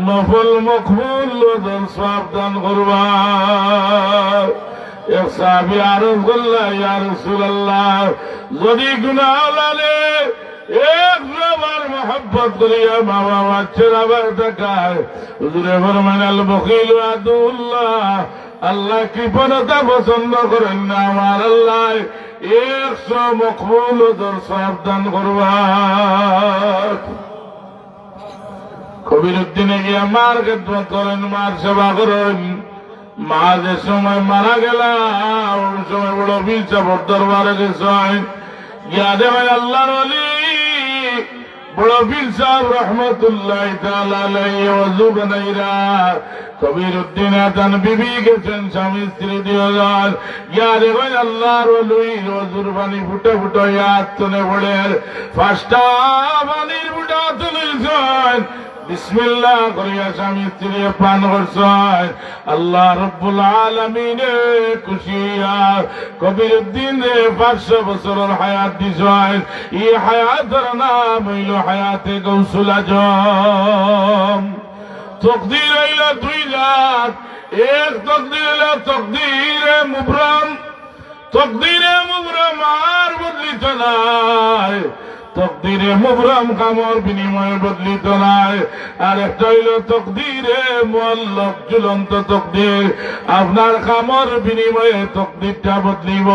নফল মকবুল সাবধান করবা এক সাহাবী আরজ করলা ইয়া রাসূলুল্লাহ যদি গুনাহ হলে একবার মোহাব্বত করিয়া মা বাবা ছেড়াবার দেখায় হুজুরে ফরমান আল বখিল আদুল্লাহ আল্লাহ কৃপণতা পছন্দ করেন না আমার আল্লাহ 100 মকবুল সাবধান করবা কবির উদ্দিনে গিয়া মার খেদমত করেন মার সেবা করেন মা যে সময় মারা গেলাম ওই সময় বড় বীর সাহেব দরবারে গেছেন গিয়া দেবেন আল্লাহর ওলি বড় বীর সাহেব রহমতুল্লাহ তাআলা আলাইহি ওযু বানাইরা কবির উদ্দিন আতান বিবি গেছেন স্বামী স্ত্রী দুজন গিয়া দেবেন আল্লাহর ওলি ওযুর পানি ফুটে ফুটে আত্মনে পড়ে ফাস্টা পানির ফুটা তুলেছেন বিসমিল্লাহ করিয়া স্বামী স্ত্রী পান করছেন আল্লাহ রব্বুল আলামিনে খুশিয়া কবির উদ্দিন 500 বছরের হায়াত দিছেন এই হায়াতের নাম হইল হায়াতে গৌসুল আজম তকদির হইল দুই জাত এক তকদির হইল তকদিরে মুবরাম আর বদলিত নাই তকদিরে মুবরাম কামর বিনিময়ে বদলিত নাই আর একটা হইল তকদিরে মুআল্লাক ঝুলন্ত তকদির আপনার কামর বিনিময়ে তকদিরটা বদলিব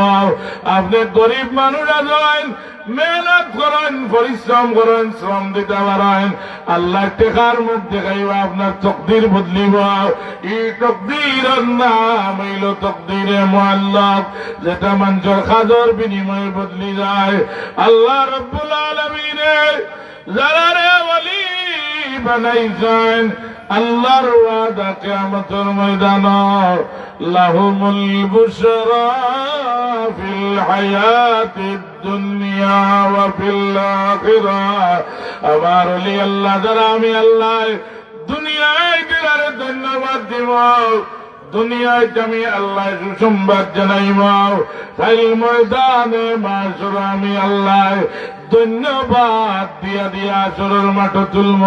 আপনি গরিব মানুষ আছেন মেহনত করেন পরিশ্রম করেন শ্রম দিতে পারেন আল্লাহ টেকার মুখ দেখাইবা আপনার তকদির বদলিব এই তকদিরের নাম হইল তকদিরে মুআল্লাক যেটা মানুষের কাজের বিনিময়ে বদলি যায় আল্লাহ রব্বুল আলামিনে যারা রে ওলি বানাইছেন আল্লাহর ওয়াদা কিয়ামতের ময়দানে লাহুমুল বুশরা ফিল হায়াতিদ দুনিয়া ওয়া ফিল আখিরাহ আমার ওলি আল্লাহ যারা আমি আল্লাহ দুনিয়ায় দিলারে ধন্যবাদ দিব দুনিয়ায় আমি আল্লাহ সুসংবাদ জানাইব তাই ময়দানে মাশর আমি আল্লাহ ধন্যবাদ দিয়া দিয়া আসরের মাঠ তুলব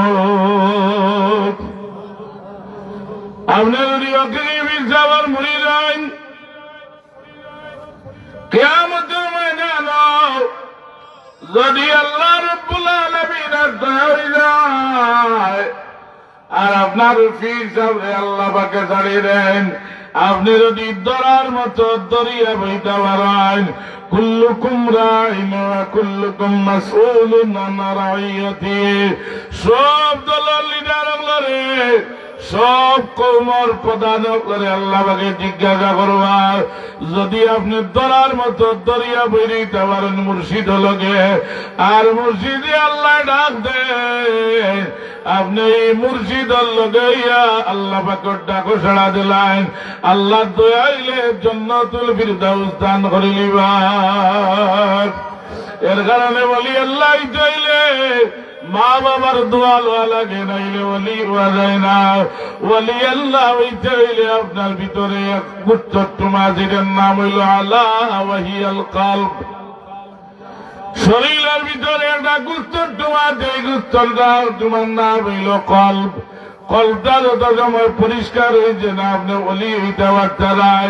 আপনি যদি অগ্নিবীর যাবার মরি যান কিয়ামতের ময়দানে যদি আল্লাহ রব্বুল আলামিন দয়া যায় আর আপনার পীর সাহেব আল্লাহ পাকে ছাড়িয়ে দেন আপনি যদি দরার মতো দরিয়া বইতে পারেন কুল্লুকুম রাইন ওয়া কুল্লুকুম মাসউলুন আন রাইয়াতিহি সব দলের লিডার করে সব কওমের প্রধান করে আল্লাহ পাকে জিজ্ঞাসা করবা যদি আপনি দরার মতো দরিয়া বইতে পারেন মুর্শিদ লগে আর মুর্শিদে আল্লাহ ডাক দেন আপনি এই মুর্শিদর লগাইয়া আল্লাহ পাকের ডাকো সাড়া দিলেন আল্লাহ দয়াইলে জান্নাতুল ফিরদাউস দান করে লিবা এর কারণে বলি আল্লাহ চাইলে মা বাবার দোয়া লওয়া লাগে নাইলে ওলি হওয়া যায় না ওলি আল্লাহ চাইলে আপনার ভিতরে এক গুচ্ছ মাঝিরের নাম হইল আল্লাহ ওয়াহিয়াল কলব শরীরের ভিতরে একটা গুস্তর তোমার যে গুস্তরটা তোমার নাম হইল কল্প কল্পটা যত সময় পরিষ্কার হয়েছে না আপনি ওলি হইতে পারতেন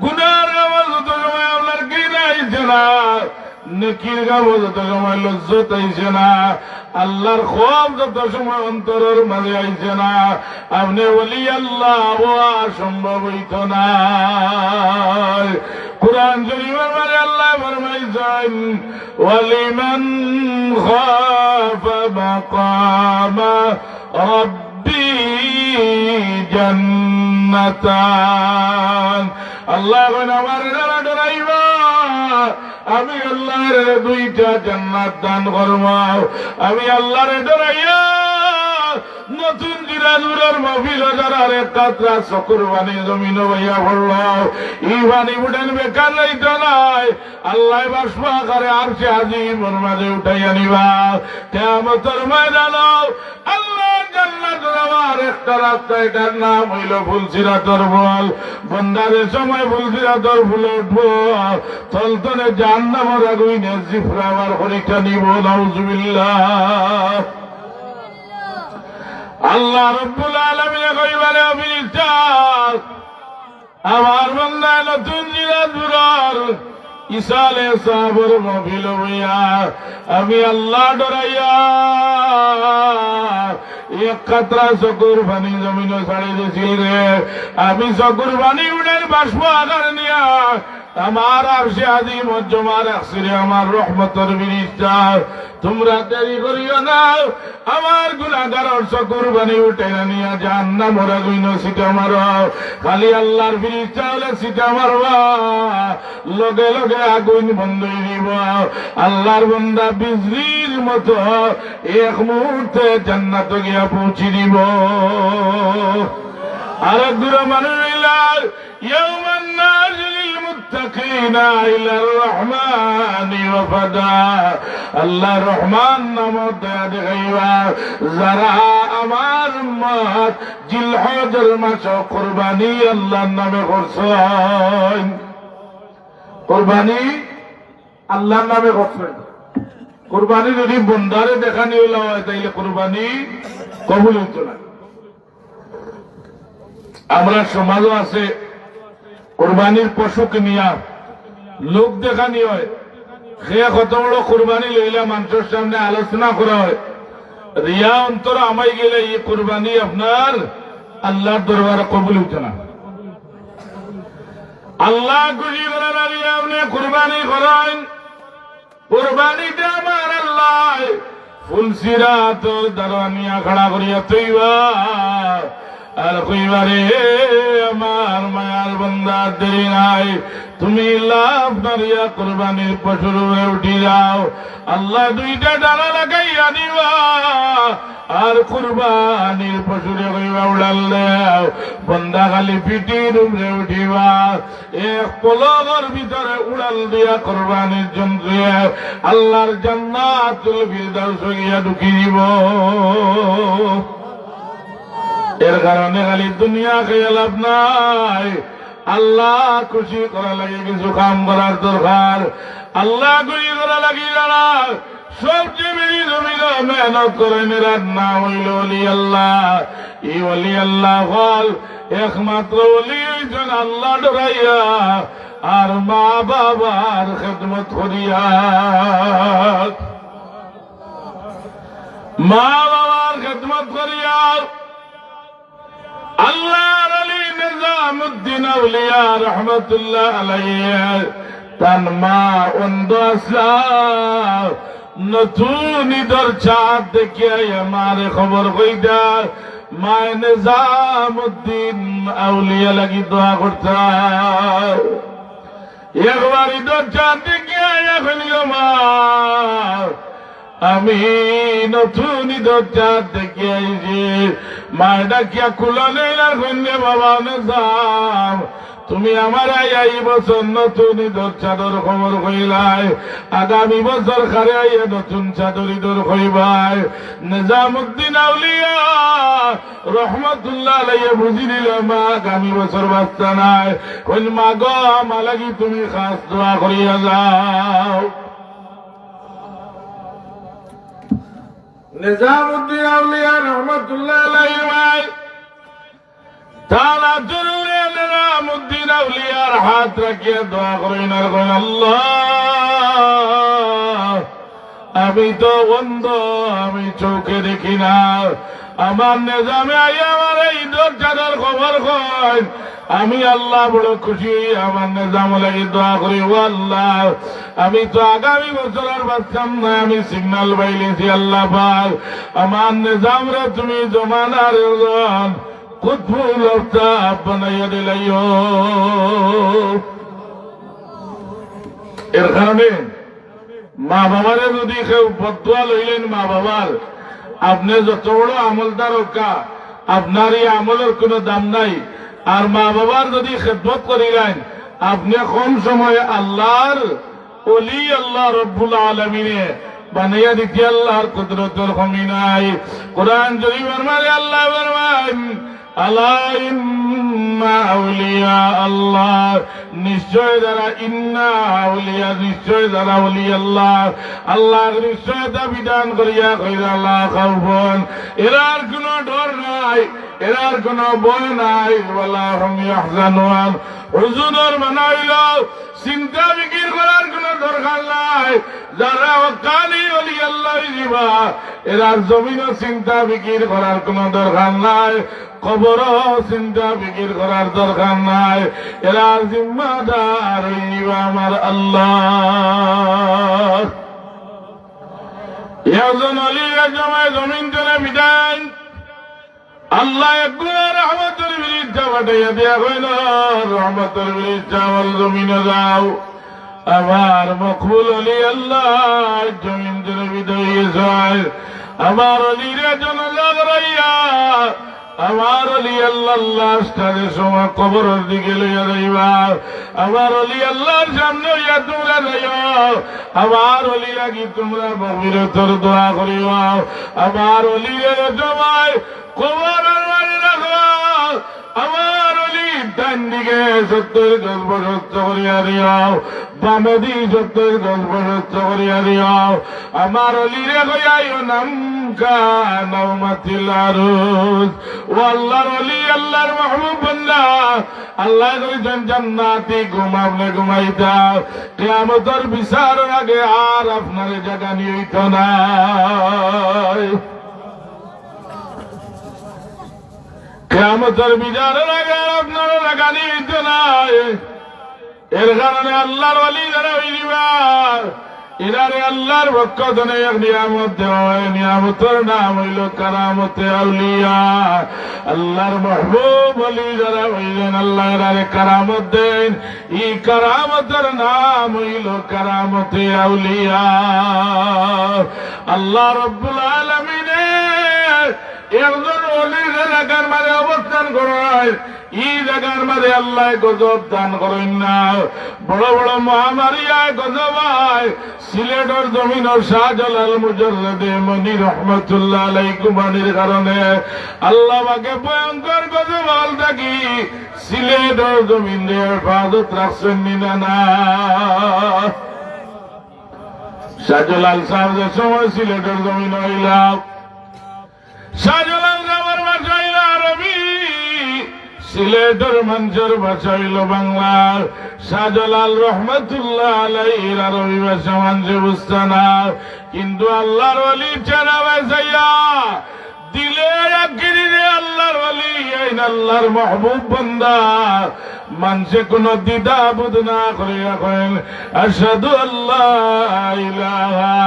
গুনার কামল যত সময় আপনার ঘৃণা হয়েছে না নেকির কামল যত সময় লজ্জত হয়েছে না আল্লাহর খৌফ যত সময় অন্তরের মাঝে আইছে না আপনি ওলি আল্লাহ হওয়া সম্ভব হইত না কুরআন শরীফের মধ্যে আল্লাহ ফরমাইছেন ওয়ালিমান খাফা মাকামা রাব্বি জান্নাতান। আল্লাহ বলেন আমার যারা ডরাইবা আমি আল্লাহর দুইটা জান্নাত দান করব। আমি আল্লাহর ডরাইয়া নতুন জিরাজুরের মফিল যারার এক কাতরা চকুর বাণী জমিন ভাইয়া পড়ল ই বাণী উঠেন বেকার যাইত নাই। আল্লাহ বাসপা করে আর সে আজিমর মাঝে উঠাই আনিবা কিয়ামতের ময়দান। আল্লাহ জান্নাত যাওয়ার একটা রাস্তা, এটার নাম হইল ফুলসিরাতর বল। বন্দারের সময় ফুলসিরাতর ফুলে উঠবো তলতনে জাহান্নামের আগুনে জিফরাবার পরীক্ষা নিব। নাউজুবিল্লাহ। আল্লাহ রব্বুল আলামিন কইবারে অভিনিষ্টার আমার বান্দা নতুন জিরাজুরার ইসালে সাবর মফিল হইয়া আমি আল্লাহ ডরাইয়া এক কাতরা চকুর পানি জমিন ছাড়ি দিছিল রে। আমি চকুর পানি উঠে বাষ্প আকার নিয়া আমার আরশে আজিম জমা রাখছি রে আমার রহমতের ফেরেশতা। তোমরা দেরি করিও না, আমার গুনাহগারের চকুর পানি উঠে নিয়া জাহান্নামের আগুনে ছিটা মারো। খালি আল্লাহর ফেরেশতা হলে ছিটা মারবা লগে লগে আগুন বন্ধ হয়ে দিব। আল্লাহর বান্দা বিজলির মতো এক মুহূর্তে জান্নাতে গিয়া পৌঁছে দিব। আরেক দূর মানুষ ইয়াউমান নাজিল মুত্তাকিনা ইলার রহমানি ওয়াফাদা। আল্লাহ রহমান নামক দয়া দেখাইবা যারা আমার উম্মত জিলহজের মাসে কুরবানি আল্লাহর নামে করছেন। কুরবানি আল্লাহর নামে করছেন। কুরবানি যদি বন্দারে দেখানি হইল হয় তাইলে কুরবানি কবুল হইত না। আমরা সমাজও আছে কুরবানির পশুকে নিয়া লোক দেখানি হয়, সে কত বড় কুরবানি লইলা মানুষের সামনে আলোচনা করা হয়। রিয়া অন্তর আমাই গেলে এই কুরবানি আপনার আল্লাহর দরবারে কবুল হইত না। আল্লাহ খুশি করার আগে আপনি কুরবানি করেন। কুরবানিতে আমার আল্লাহ ফুলসিরাতর দারওয়ানিয়া খাড়া করিয়া তৈবা আর কইবারে আমার মায়ার বান্দার দেরি নাই, তুমি লাভ নারিয়া কুরবানির পশুর উঠি যাও। আল্লাহ দুইটা ডানা লাগাইয়া দিবা আর কুরবানির পশুরে কইবা উড়াল দেও। বন্দা খালি পিটির উপরে উঠিবা এক পলকের ভিতরে উড়াল দিয়া কুরবানির যন্ত্রে আল্লাহর জান্নাতুল ফিরদাউস গিয়া ঢুকি দিব। এর কারণে খালি দুনিয়া খেয়ে লাভ নাই, আল্লাহ খুশি করা লাগে কিছু কাম করার দরকার। আল্লাহ খুশি করা লাগি যারা সবচেয়ে বেশি জমিন মেহনত করে নিরার নাম হইল অলি আল্লাহ। এই অলি আল্লাহ হল একমাত্র অলি হইছেন আল্লাহ ডরাইয়া আর মা বাবার খেদমত করিয়া। মা বাবার খেদমত করিয়া আল্লাহর আলী নিজামুদ্দিন আউলিয়া রহমতুল্লাহ আলাইহি তার মা অন্ধ আসলা নতুন ঈদের চাঁদ দেখিয়া আমার খবর কইটা মায় নিজামুদ্দিন আউলিয়া লাগি দোয়া করতা। একবার ঈদের চাঁদ দেখিয়া এখন মা আমি নতুন ঈদের চাঁদ দেখে আইছি। মায়ের ডাকিয়া কুলা নেইলার কন্যা বাবা নিজাম তুমি আমার এই বছর নতুন ঈদের চাদর খবর কইলাই, আগামী বছর খারে আইয়া নতুন চাদর ঈদের কইবাই। নিজামুদ্দিন আউলিয়া রহমতুল্লাহ আলাইহি বুঝি নিল মা আগামী বছর বাচ্চা নাই। কইল মা গো আমার লাগি তুমি খাস দোয়া করিয়া যাও। নিজামুদ্দিন আউলিয়া রহমতুল্লাহ আলাইহি ভাই তারা জরুরে নিজামুদ্দিন আউলিয়ার হাত রাখিয়া দোয়া করেন আর করেন আল্লাহ আমি তো অন্ধ, আমি চোখে দেখি না, আমার নিজামে আই আমার এই ঈদের চাঁদের খবর কয় আমি আল্লাহ বড় খুশি, আমার নিজাম লাগে দোয়া করি, ও আল্লাহ আমি তো আগামী বছর আর বাঁচতাম না, আমি সিগন্যাল পাইলেছি আল্লাহ পাক, আমার নিজামরে তুমি জমানার কুতবুল আফতাব বানাইয়া দিলাইও। এর কারণে মা বাবারে যদি কেউ বদুয়া লইলেন, মা বাবার আপনি যত বড় আমলদার হোকা আপনার এই আমলের কোনো দাম নাই। আর মা বাবার যদি খেদমত করিলেন আপনি কম সময়ে আল্লাহর ওলি, আল্লাহ রব্বুল আলামিনে বানাইয়া দিতে আল্লাহর কুদরতের কমি নাই। কোরআন শরীফের মাঝে আল্লাহ ফরমান, আলা ইন্না আউলিয়া আল্লাহ, নিশ্চয় যারা ইন্না আউলিয়া, নিশ্চয় যারা ওলি আল্লাহ, আল্লাহর নিশ্চয়তা বিধান করিয়া কইরা লা খাউফুন, এরার কোনো ডর নাই, এরার কোনো ভয় নাই, ওয়ালা হুম ইয়াহজানুন, হুজুর বানাইল চিন্তা বিকির করার কোনো দরকার নাই। যারা ওকানি ওলি আল্লাহ দিবা এরার জমিনও চিন্তা বিকির করার কোনো দরকার নাই, কবরও চিন্তা বিকির করার দরকার নাই, এরার জিম্মাদার হইবা আমার আল্লাহ। একজন অলির জমায় জমিন চলে বিদায় আল্লাহ একগুলো রহমতের বিরিজ্জা পাঠাইয়া দিয়া কইল, রহমতের বিরিজ্জা আমার জমিনে যাও। আমার মকবুল অলি আল্লাহ জমিন চলে বিদায় যায়, আমার অলিরে জনজাগ রইয়া আমার অলি আল্লাহ স্থানের সময় কবরের দিকে লইয়া যাইবা, আমার অলি আল্লাহর সামনে হইয়া তোমরা যাইও, আমার অলি লাগি তোমরা মগফিরাতের দোয়া করিও, আমার অলির জমায় কবরের বাড়ি রাখো, আমার অলি ডান দিকে 70 গজ প্রশস্ত করিয়া দিও, বামে দিকে 70 গজ প্রশস্ত করিয়া দিও, আমার অলিরে কইয়াইও নাম কানামাতিল আরুজ, ও আল্লাহর অলি, আল্লাহর মাহবুব বান্দা, আল্লাহ কইছেন জান্নাতি ঘুমাবলে ঘুমাইতা, কিয়ামতের বিচারের আগে আর আপনার জায়গা নিয়ইত নাই, কিয়ামতের বিচারের আগে আর আপনার জায়গা নিয়ইত নাই। এর কারণে আল্লাহর ওলি যারা হইবা এরারে আল্লাহর পক্ষ থেকে এক নিয়ামত দেওয়া হয়, নিয়ামতের নাম হইল কারামতে আউলিয়া। আল্লাহর মাহবুব ওলি যারা হইলেন আল্লাহ এরারে কারামত দেন, এই কারামতের নাম হইল কারামতে আউলিয়া। আল্লাহ রব্বুল আলামিনে একজন ওলির এলাকার মাঝে অবস্থান করায়, এই জায়গার মাঝে আল্লাহ গজব দান করেন না, বড় বড় মহামারী আয় গজব আয়। সিলেটের জমিনের শাহজালাল মুজাররদে মনি রহমতুল্লাহ আলাইহি কুমানির কারণে আল্লাহ পাকে ভয়ঙ্কর গজব আল থাকি সিলেটের জমিনে হেফাজত রাখছেন না। শাহজালাল সাহেব যে সময় সিলেটের জমিন হইলাম, শাহজালাল সাহেবের ভাষা হইল আরবি, সিলেটের মানুষের ভাষা হইল বাংলা। শাহজালাল রহমতুল্লাহ আলাইহির আরবি ভাষা মানুষে বুঝতে না, কিন্তু আল্লাহর ওলি চেনা ভাষাইয়া দিলে আখিরে আল্লাহর ওলি আল্লাহর মাহবুব বান্দা মানুষে কোন দ্বিধা বোধ না করে এখন আশহাদু আল্লাহ ইলাহা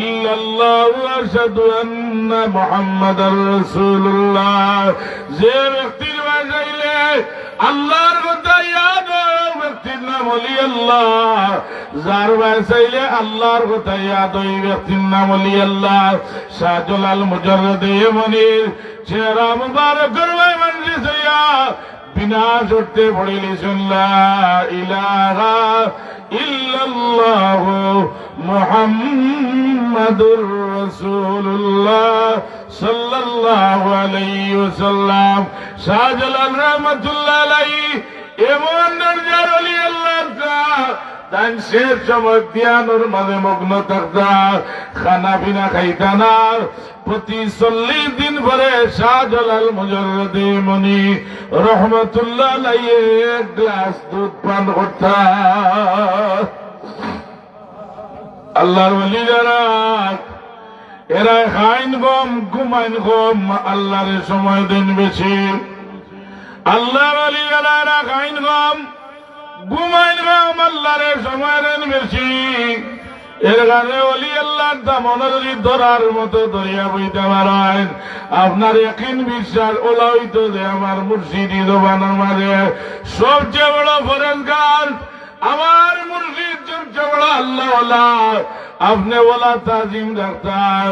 ইল্লাল্লাহ আশহাদু আন্না মুহাম্মাদার রাসূলুল্লাহ। যে ব্যক্তির ভাষাইলে আল্লাহর কথা ইয়াদ হয় ব্যক্তির নাম ওলি আল্লাহ, যার ভাষাইলে আল্লাহর কথা ইয়াদ হয় ব্যক্তির নাম ওলি আল্লাহ। শাহজালাল মুজাররদে মনির চেহারা মুবারকের ভাই মানুষ হইয়া বিনা শর্তে পড়িলেছেন লা ইলাহা ইল্লাল্লাহু মুহাম্মাদুর রাসূলুল্লাহ সাল্লাল্লাহু আলাইহি ওয়াসাল্লাম। শাহজালাল রহমাতুল্লাহ আলাইহি এমন দরজার ওলি আল্লাহ তাই শেষ সময় ধ্যানের মাঝে মগ্ন থাকতা, খানা পিনা খাইতা না। প্রতি 40 দিন পরে শাহজালাল মুজাররদে মনি রহমতুল্লাহ আলাইহি 1 গ্লাস দুধ পান করতা। আল্লাহর ওলি যারা এরা খাইন কম ঘুমাইন কম, আল্লাহর সময় দিন বেশি। আল্লাহর ওলিরা খাইন কম, ঘুমাইন কম, আল্লাহরে সময় দেন বেশি। এর কারণে ওলি আল্লাহর দামন যদি ধরার মতো ধরিয়া বইতে পারেন, আপনার একদিন বিশ্বাস ওলা হইতো যে আমার মুর্শিদি দোবানোর মাঝে সবচেয়ে বড় ফরেজগার আমার মুর্শিদ, সবচেয়ে বড় আল্লাহ ওলা। আপনি ওলা তাজিম ডাক্তার,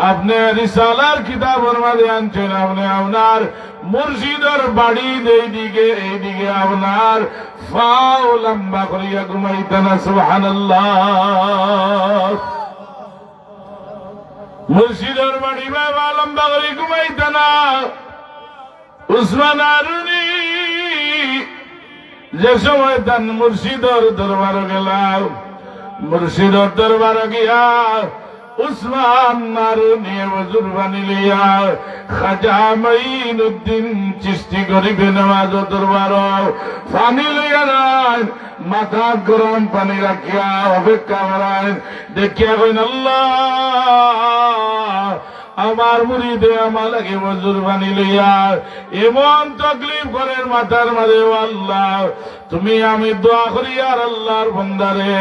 আপনি রিসালার কিতাবের মাঝে আনছেন, আপনি আপনার মুর্শিদের বাড়ি এইদিকে আপনার ফাও লম্বা করিয়া ঘুমাইতেন। সুবহানাল্লাহ। মুর্শিদের বাড়ি বাবা লম্বা করে ঘুমাইতেন। উসমান আরুনি যে সময় তান মুর্শিদর দরবার গেলাম, মুর্শিদর দরবার গিয়া উসমান আরুনি হুজুর বানি লইয়া খাজা মাইনুদ্দিন চিশতি গরিবে নওয়াজ দরবার পানি লইয়া নাই, মাথা গরম পানি রাখিয়া অপেক্ষা করেন। দেখিয়া কইন আল্লাহ আমার মুরিদে আমার লাগে হুজুর বানি লইয়া এমন তকলিফ করেন মাথার মাঝে। আল্লাহ তুমি আমি দোয়া করি আর আল্লাহর বান্দারে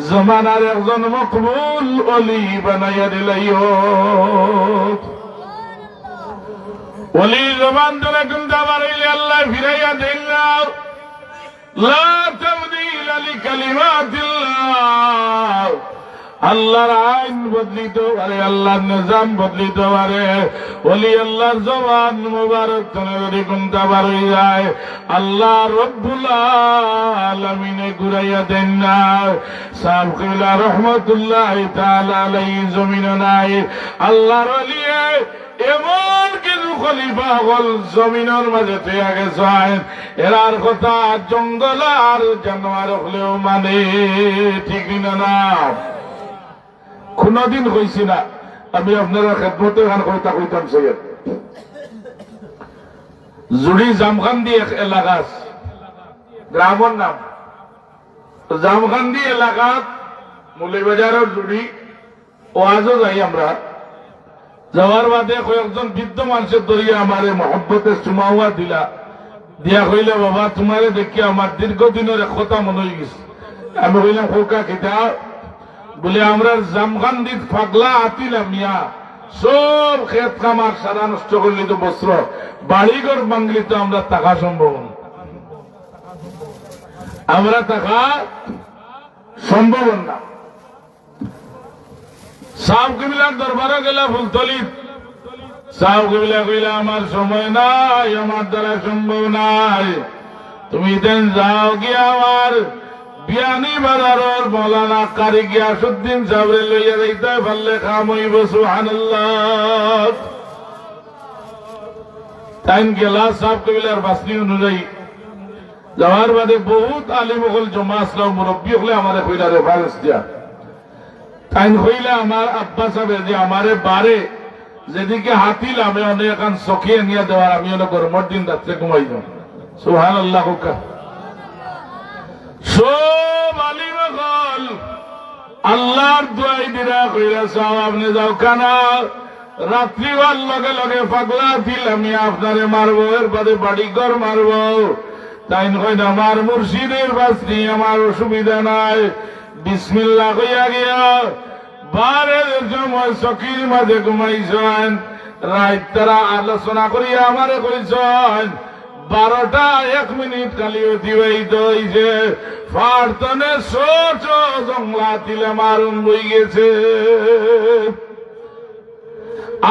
জমানার একজন মকবুল ওলি বানাইয়া দিলাইও। ওলি জমান ধরে গুমটা বাড়াইলে আল্লাহ ফিরাইয়া দেন না। লা তাবদীলা লিকালিমাতিল্লাহ। আল্লাহর আইন বদলিতে পারে, আল্লাহর নিজাম বদলিতে পারে। ওলি আল্লাহর জবান মুবারক তনে যদি গুমটা বার হয়ে যায়, আল্লাহ রব্বুল আলামিনে ঘুরাইয়া দেন না। সাহেব কিবলা রহমতুল্লাহি তাআলা আলাইহি জমিনে নাই। আল্লাহর ওলি এমন কিছু খলিফা হল জমিনের মাঝে তৈয়া গেছেন, এরার কথা জঙ্গল আর জানোয়ার হলেও মানে, ঠিক না? কোনদিন হয়েছি না আমি আপনারা খেদমতে গান কইতা কইতাম সৈয়দ জুড়ি জামখান্দি এক এলাকা, গ্রামের নাম জামখান্দি এলাকাত মৌলভীবাজারের জুড়ি। ও আজও যাই আমরা, যাওয়ার বাদে কয়েকজন বৃদ্ধ মানুষের ধরিয়া আমারে মহব্বতে চুমাওয়া দিলা, দিয়া কইলে বাবা তোমারে দেখি আমার দীর্ঘদিনের এক কথা মনে হয়ে গেছে। আমি কইলাম খোকা কিতা? বলে আমরা জামখান্দিত পাগলা আতিলাম মিয়া, সব ক্ষেত খামার সারা নষ্ট করলি তো বস্ত্র বাড়িঘর বাংলি তো আমরা টাকা সম্ভব না, আমরা টাকা সম্ভব না। সাহেব কিবলার দরবারে গেলা ফুলতলিত, সাহেব কিবলা কইলা আমার সময় নাই, আমার দ্বারা সম্ভব নাই, তুমি দেন যাও গিয়া আমার বিয়ানি বাজারের মৌলানা কারি গিয়াসউদ্দিন সাহেবের লইয়া যাইতে পারলে কাম হইব। সুবহানাল্লাহ। তাইন গেলা সাহেব কবিলার বাসনি অনুযায়ী যাওয়ার বাদে বহুত আলিম হল জমা আসলো, মুরব্বী হলে আমারে কইলা রেফারেন্স দিয়া। তাইন কইলা আমার আব্বা সাহেব যে আমারে বারে যেদিকে হাতিলাম অনেক এখন চকি আনিয়া দেওয়ার, আমি অনেক গরমের দিন রাত্রে ঘুমাই যাও। সুবহানাল্লাহ। সব আলিম হল আল্লাহর দোয়াই দিরা কইরা চাও আপনি যাও কানা রাত্রি হওয়ার লগে লগে পাগলা দিল আমি আপনারে মারবো, এর বাদে বাড়ি ঘর মারবো। তাই কইন আমার মুর্শিদের বাসনি, আমার অসুবিধা নাই, বিসমিল্লাহ কইয়া গিয়া বারে সময় চকির মাঝে ঘুমাইছেন। রাত তারা আলোচনা করিয়া আমারে কইছেন 12টা 1 মিনিট খালি অতিবাহিত হয়েছে, ফারতনে ছোট জংলা তিলে মারুন বই গেছে।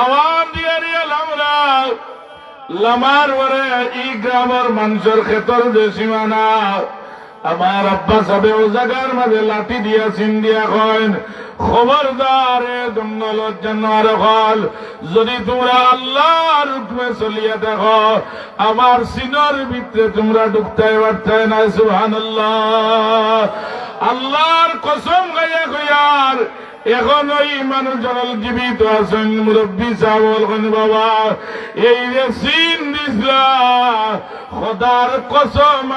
আওয়াজ দিয়ে আমরা লামার পরে এই গ্রামের মানুষের ক্ষেতর যে সীমানা, আমার আব্বা সাহেব ও জায়গার মাঝে লাঠি দিয়া চিন দিয়া কইন খবরদার জঙ্গল জানোয়ার হল, যদি তোমরা আল্লাহর হুকুমে চলিয়া দেখো আমার সিনর ভিতরে তোমরা ঢুকতে পারতে না। সুবহানাল্লাহ। আল্লাহর কসম গাইয়া কইয়ার এখন ওই মানুষজন জীবিত আছেন, মুরব্বী সাহেব বাবা এই যে সিন দিসলা খোদার কসম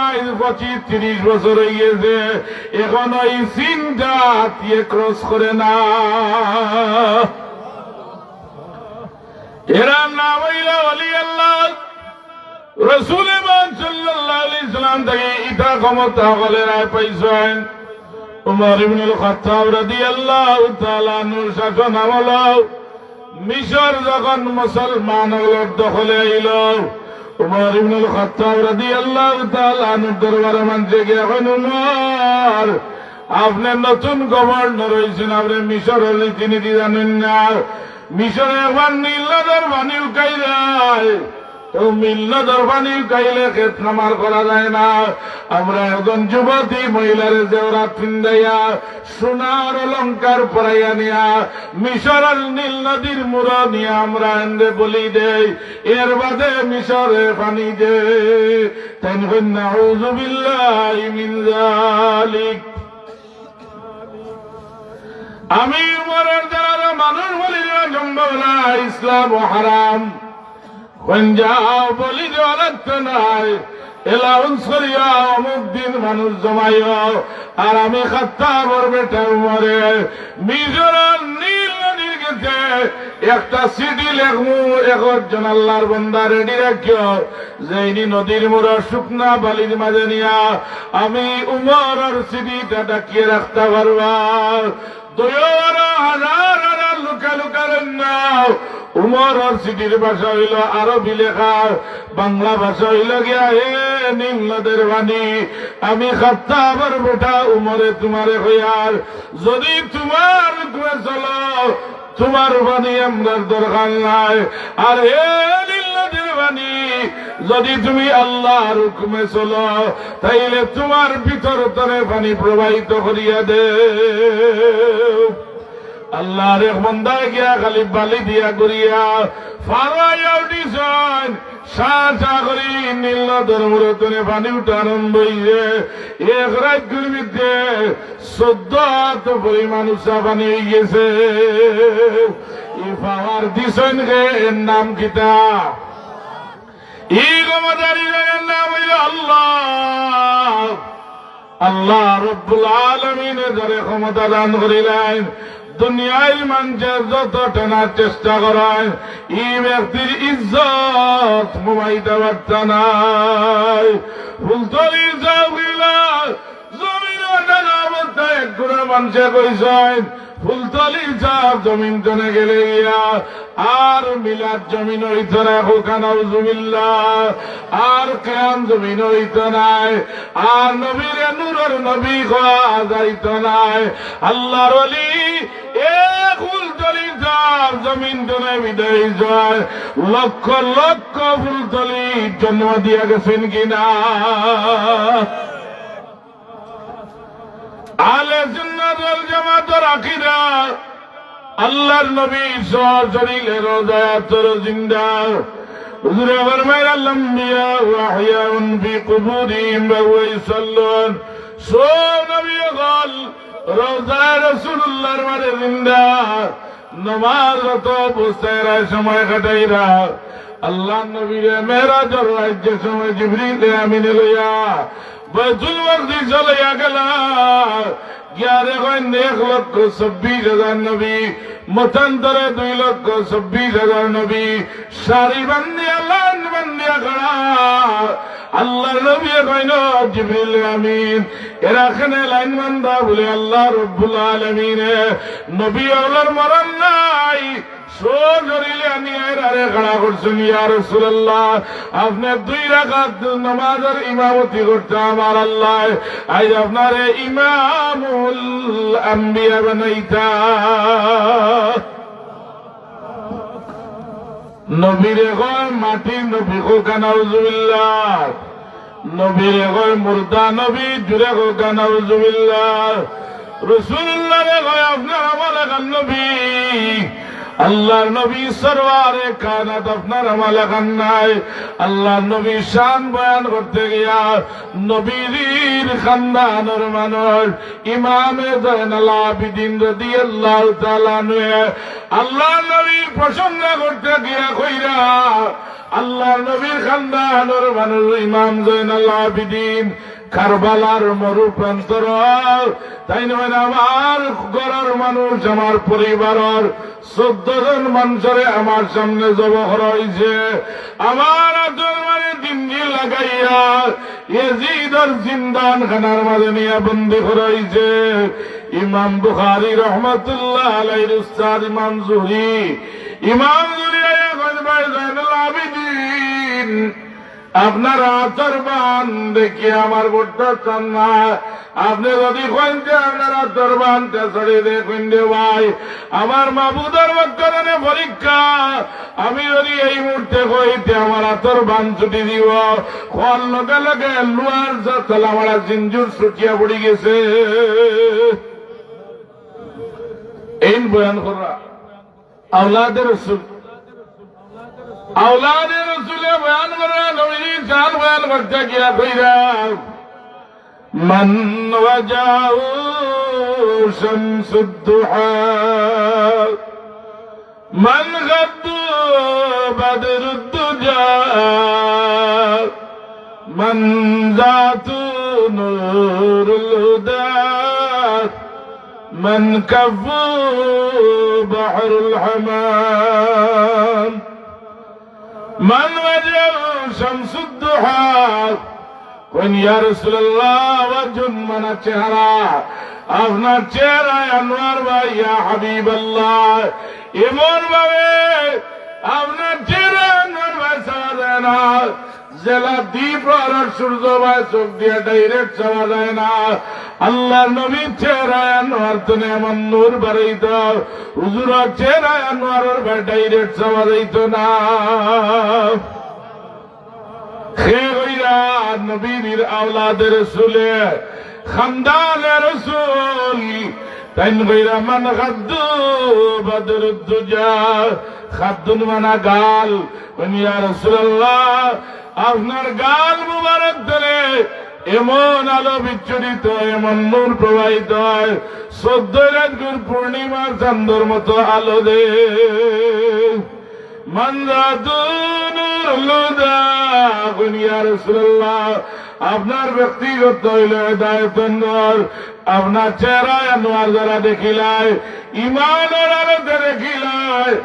25-30 বছর হয়ে গেছে, এখন ওই সিনটা হাতিয়ে ক্রস করে না। এরা নাম হইল ওলি আল্লাহ। রাসূল সাল্লাল্লাহু আলাইহি সাল্লাম থেকে ইটা ক্ষমতা হলে রায় পাইছেন উমর ইবনুল খাত্তাব রাদিয়াল্লাহু তাআলা আনহুর শাসন আমলে মিশর যখন মুসলমানদের দখলে আইল উমর ইবনুল খাত্তাব রাদিয়াল্লাহু তাআলা আনহুর দরবারে মানছে গিয়া কইন উমর আপনি নতুন গভর্নর হয়েছেন, আপনি মিশরের রীতিনীতি জানেন না। মিশরে একবার নীল নদের পানি উঠাই যায়, তো নীল নদের পানি উঠাইলে ক্ষেত খামার করা যায় না। আমরা একজন যুবতী মহিলার জেওরাত পিন্দাইয়া সোনার অলঙ্কার পরাইয়া নিয়া মিশরের নীল নদীর মুড়ো নিয়ে আমরা এনে বলি দেই, এর বাদে মিশরে পানি দে। তাই নাউযু বিল্লাহি মিন যালিক। আমি উমরের দ্বারা মানুষ বলি দেওয়া সম্ভব না, ইসলাম ও হারাম। যাও বলি দেওয়া লাগতো নাই, এলাউন্স করিয়া অমুক দিন মানুষ জমাইও। আর আমি খাত্তাবর বেটা উমরে মিজরের নীল নদীর গেছে একটা সিডি লেখমু, একজন আল্লাহর বন্দা রেডি রাখিও, যেইনি নদীর মোড়া শুকনা বালির মাঝে নিয়া আমি উমরের সিডিটা ডাকিয়ে রাখতে পারবা। হাজার হাজার লুকা লুকারেন না। উমর আর সিটির ভাষা হইল আরবি লেখা, বাংলা ভাষা হইল গিয়া হে নীল নদের বাণী। আমি খাত্তাবর বেটা উমরে তোমারে হইয়ার, যদি তোমার হুকুমে চলো তোমার বাণী আমরার দরকার নাই। আর হে নীল নদের বাণী, যদি তুমি আল্লাহর হুকুমে চলো তাইলে তোমার ভিতর তরে পানি প্রবাহিত করিয়া দে। আল্লাহর এক বান্দায় গিয়া খালি বালি দিয়া করিয়া ফারাইয়া উঠিছেন, সাঁচা করি নীল নদের মুরতনে পানি উঠা আরম্ভ হইছে। এক রাজ্যের মধ্যে 14 পরিমাণ উঁচা পানি হয়ে গেছে। এই পাওয়ার দিছেন গে, এর নাম কিতা? এই ক্ষমতারীর নাম হইল আল্লাহ। আল্লাহ রব্বুল আলামিনে যারে ক্ষমতা দান করিলেন, দুনিয়ার মানুষের যত টানার চেষ্টা করেন এই ব্যক্তির ইজ্জত মোবাইতে পারত নাই। ফুলতলি যাওয়া জমিন টানা অবস্থা এক গুড়া মানুষে কইছেন ফুলতলি চাপ জমিন টনে গেলে গিয়া আর মিলাদ জমিন হইত না, নাউযুবিল্লাহ। আর কেয়াম জমিন হইত নাই, আর নবীর নূরের নবী হওয়া যাইত নাই। আল্লাহর ওলি এক ফুলতলি চাপ জমিন টনে বিদায় যায়, লক্ষ লক্ষ ফুলতলি জন্ম দিয়া গেছেন কিনা? আহলে সুন্নাত ওয়াল জামাতের আকীদা আল্লাহর নবী সশরীরে রোজায়াতর জিন্দা। হুজুরে ফরমায় আল-আম্বিয়া ওয়া আহইয়াউন ফি কুবুরিহিম ওয়া হুয়া ইউসাল্লুন। সব নবী হল রোজায় রাসূলুল্লাহর মাঝে জিন্দা, নামাজরত অবস্থায় সময় কাটাইরা। আল্লাহ নবীরে মেরাজের রাজ্যের সময় জিবরিল আমিন লইয়া বাইতুল মাকদিস চলিয়া গেল। গিয়ারে কইন 1,26,000 নবী, মতান্তরে 2,26,000 নবী, সারি বান্ধিয়া লাইন বান্ধিয়া খাড়া। আল্লাহর নবী কইন জিবরিল আমিন এরা এখানে লাইন বান্ধা বলে আল্লাহ রব্বুল আলামিনে নবী আল্লাহর মরণ নাই, শরীরে নিয়ে আরে খাড়া করছেন। ইয়া রাসূলুল্লাহ, আপনি 2 রাকাত নামাজের ইমামতি করতে আমার আল্লাহ আজ আপনার ইমামুল আম্বিয়া বানাইতা। নবীরে কয় মাটি নবী কোকা নাউযুবিল্লাহ, নবীরে কয় মুর্দা নবী জুড়ে কোকা নাউযুবিল্লাহ। রাসূলুল্লাহ রে কয় আপনার আমার এখান নবী, আল্লাহর নবী সরওয়ারে কায়নাত আপনার আমার এখান নাই। আল্লাহর নবী শান বয়ান করতে গিয়া নবীর খানদানের মানুষ ইমামে যায়নাল আবিদিন রাদিয়াল্লাহু তাআলা আনহু আল্লাহর নবীর প্রশংসা করতে গিয়া কইরা আল্লাহর নবীর খানদানের মানুষ ইমাম যায়নাল আবিদিন কারবালার মরু প্রান্তর তাই নয় আমার ঘরের মানুষ আমার পরিবারের 14 জন মানুষরে আমার সামনে জবাহ রয়েছে আমার দরবারে দিনজি লাগাইয়া ইয়াজিদের জিন্দান খানার মাঝে নিয়ে বন্দী রয়েছে ইমাম বুখারী রহমাতুল্লাহ আলাইহির উস্তাদ ইমাম জুহরি ভাই জাইনুল আবিদিন আপনার আতর বান দেখি আমার বড়টা চান না আপনি যদি কইতে আপনার আতর বানটা ছড়ে দেখুন দে ভাই আমার মাবুদার কারণে পরীক্ষা আমি যদি এই মুহূর্তে কইতে আমার আতর বান ছুটি দিব কোন লগে লগে লুয়ার জাতলা মারা জিঞ্জুর ছুটিয়া পড়ে গেছে এই বয়ান করা আওলাদের রাসূল আওলাদের রাসূলে বয়ান করা নবীজি চার বয়ান করতে গিয়া কইরা মান ওয়াজাউ শামসুদ দুহা মান গাদ্দু বদরুদ দুজা মান জাতু নূরুল হুদা من كفوا بحر الحمام من وجه شمس الضحى قل يا رسول الله وجه من چهرا আপনার চেহারায় আনোয়ার ভাই ইয়া হাবিব আল্লাহ এমন ভাবে আপনার চেহারায় আনোয়ার ভাই চাওয়া যায় না জেলা দ্বীপ আর সূর্য ভাই চোখ দিয়ে ডাইরেক্ট চাওয়া যায় না আল্লাহ নবীর চেহারায় আনোয়ার তুমি এমন নূর বাড়াইত হুজুরের চেহারায় আনোয়ারের ভাই ডাইরেক্ট চাওয়া যাইত না খে হইরা নবীর আওলাদের রাসূলে খানদানের রাসূল তাইন হইরা মান খাদ্দু বদরুদ দুজা খাদ্দুন মানা গাল ইয়া রাসূলুল্লাহ আপনার গাল মুবারক ধরে এমন আলো বিচ্ছুরিত এমন নূর প্রবাহিত হয় 14 রাত গুর পূর্ণিমার চাঁদের মতো আলো দে ইয়া রাসূলুল্লাহ আপনার ব্যক্তিগত হইল হেদায়েতের নূর আপনার চেহারায় আনোয়ার যারা দেখিলায় ইমানের আলোতে দেখিলায়